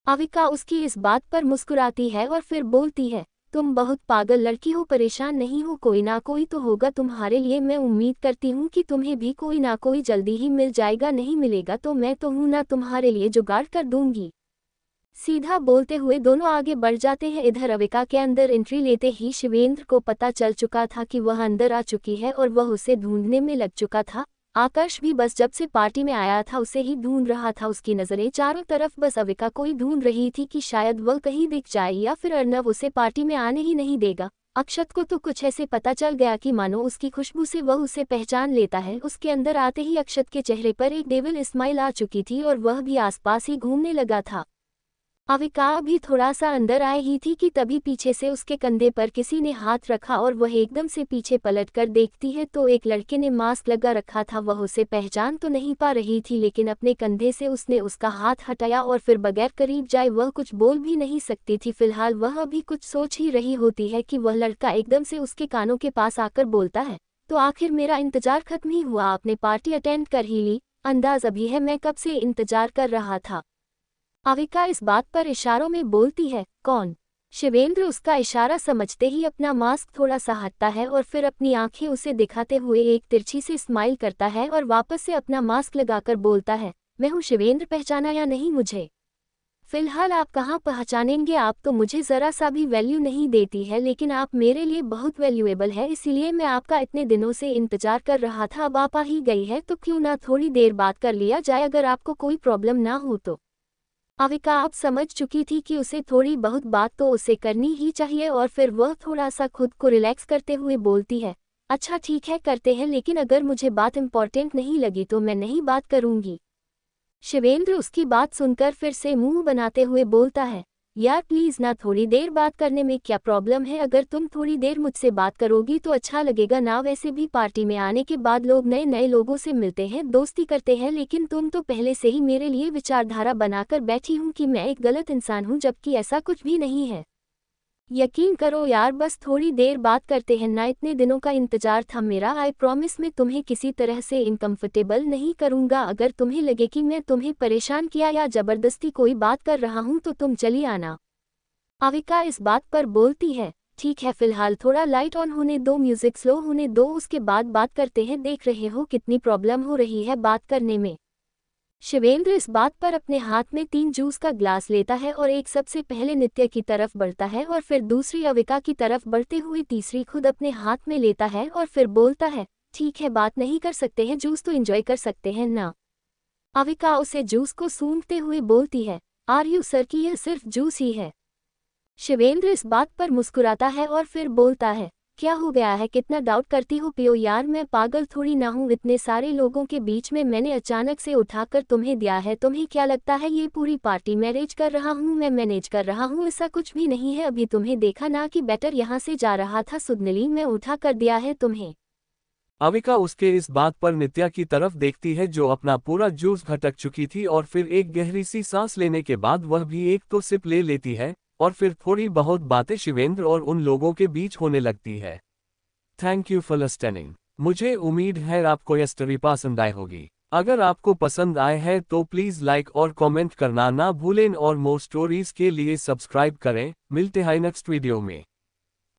अविका उसकी इस बात पर मुस्कुराती है और फिर बोलती है, तुम बहुत पागल लड़की हो, परेशान नहीं हो, कोई ना कोई तो होगा तुम्हारे लिए, मैं उम्मीद करती हूँ कि तुम्हें भी कोई ना कोई जल्दी ही मिल जाएगा, नहीं मिलेगा तो मैं तो हूँ ना, तुम्हारे लिए जुगाड़ कर दूंगी। सीधा बोलते हुए दोनों आगे बढ़ जाते हैं। इधर अविका के अंदर एंट्री लेते ही शिवेंद्र को पता चल चुका था कि वह अंदर आ चुकी है और वह उसे ढूंढने में लग चुका था। आकाश भी बस जब से पार्टी में आया था उसे ही ढूंढ रहा था, उसकी नज़रें चारों तरफ बस अविका को ही ढूंढ रही थी कि शायद वह कहीं दिख जाए या फिर अर्नव उसे पार्टी में आने ही नहीं देगा। अक्षत को तो कुछ ऐसे पता चल गया कि मानो उसकी खुशबू से वह उसे पहचान लेता है। उसके अंदर आते ही अक्षत के चेहरे पर एक डेविल स्माइल आ चुकी थी और वह भी आसपास ही घूमने लगा था। अविका भी थोड़ा सा अंदर आई ही थी कि तभी पीछे से उसके कंधे पर किसी ने हाथ रखा और वह एकदम से पीछे पलट कर देखती है तो एक लड़के ने मास्क लगा रखा था। वह उसे पहचान तो नहीं पा रही थी, लेकिन अपने कंधे से उसने उसका हाथ हटाया और फिर बगैर करीब जाए वह कुछ बोल भी नहीं सकती थी। फिलहाल वह अभी कुछ सोच ही रही होती है कि वह लड़का एकदम से उसके कानों के पास आकर बोलता है, तो आखिर मेरा इंतजार खत्म ही हुआ, आपने पार्टी अटेंड कर ही ली, अंदाज अभी है, मैं कब से इंतजार कर रहा था। अविका इस बात पर इशारों में बोलती है, कौन। शिवेंद्र उसका इशारा समझते ही अपना मास्क थोड़ा सा हटता है और फिर अपनी आंखें उसे दिखाते हुए एक तिरछी से स्माइल करता है और वापस से अपना मास्क लगाकर बोलता है, मैं हूँ शिवेंद्र, पहचाना या नहीं मुझे। फिलहाल आप कहाँ पहचानेंगे, आप तो मुझे ज़रा सा भी वैल्यू नहीं देती है, लेकिन आप मेरे लिए बहुत वैल्यूएबल है, इसीलिए मैं आपका इतने दिनों से इंतजार कर रहा था, अब आप आ ही गई है तो क्यों ना थोड़ी देर बात कर लिया जाए, अगर आपको कोई प्रॉब्लम ना हो तो। अविका अब समझ चुकी थी कि उसे थोड़ी बहुत बात तो उसे करनी ही चाहिए और फिर वह थोड़ा सा खुद को रिलैक्स करते हुए बोलती है, अच्छा ठीक है करते हैं, लेकिन अगर मुझे बात इम्पॉर्टेंट नहीं लगी तो मैं नहीं बात करूंगी। शिवेंद्र उसकी बात सुनकर फिर से मुंह बनाते हुए बोलता है, यार प्लीज़ ना, थोड़ी देर बात करने में क्या प्रॉब्लम है, अगर तुम थोड़ी देर मुझसे बात करोगी तो अच्छा लगेगा ना, वैसे भी पार्टी में आने के बाद लोग नए नए लोगों से मिलते हैं, दोस्ती करते हैं, लेकिन तुम तो पहले से ही मेरे लिए विचारधारा बनाकर बैठी हूँ कि मैं एक गलत इंसान हूँ, जबकि ऐसा कुछ भी नहीं है। यकीन करो यार, बस थोड़ी देर बात करते हैं ना, इतने दिनों का इंतजार था मेरा, आई प्रॉमिस मैं तुम्हें किसी तरह से इनकम्फर्टेबल नहीं करूँगा, अगर तुम्हें लगे कि मैं तुम्हें परेशान किया या ज़बरदस्ती कोई बात कर रहा हूँ तो तुम चली आना। अविका इस बात पर बोलती है, ठीक है, फिलहाल थोड़ा लाइट ऑन होने दो, म्यूजिक स्लो होने दो, उसके बाद बात करते हैं, देख रहे हो कितनी प्रॉब्लम हो रही है बात करने में। शिवेंद्र इस बात पर अपने हाथ में 3 जूस का ग्लास लेता है और एक सबसे पहले नित्य की तरफ बढ़ता है और फिर दूसरी अविका की तरफ बढ़ते हुए तीसरी खुद अपने हाथ में लेता है और फिर बोलता है, ठीक है बात नहीं कर सकते हैं, जूस तो एंजॉय कर सकते हैं ना। अविका उसे जूस को सूंघते हुए बोलती है, आर यू सर कि यह सिर्फ जूस ही है। शिवेंद्र इस बात पर मुस्कुराता है और फिर बोलता है, क्या हो गया है, कितना डाउट करती हो, पियो यार, मैं पागल थोड़ी ना हूँ, इतने सारे लोगों के बीच में मैंने अचानक से उठाकर तुम्हें दिया है, तुम्हें क्या लगता है ये पूरी पार्टी मैनेज कर रहा हूँ, मैं मैनेज कर रहा हूँ, ऐसा कुछ भी नहीं है, अभी तुम्हें देखा ना कि बैटर यहाँ से जा रहा था, सुधनिली मैं उठा कर दिया है तुम्हें। अविका उसके इस बात पर नित्या की तरफ देखती है जो अपना पूरा जूस घटक चुकी थी और फिर एक गहरी सी सांस लेने के बाद वह भी एक तो सिप ले लेती है और फिर थोड़ी बहुत बातें शिवेंद्र और उन लोगों के बीच होने लगती है। Thank you for listening. मुझे उम्मीद है आपको यह स्टोरी पसंद आई होगी। अगर आपको पसंद आए है तो प्लीज़ लाइक और कमेंट करना ना भूलें और मोर स्टोरीज के लिए सब्सक्राइब करें। मिलते हैं नेक्स्ट वीडियो में।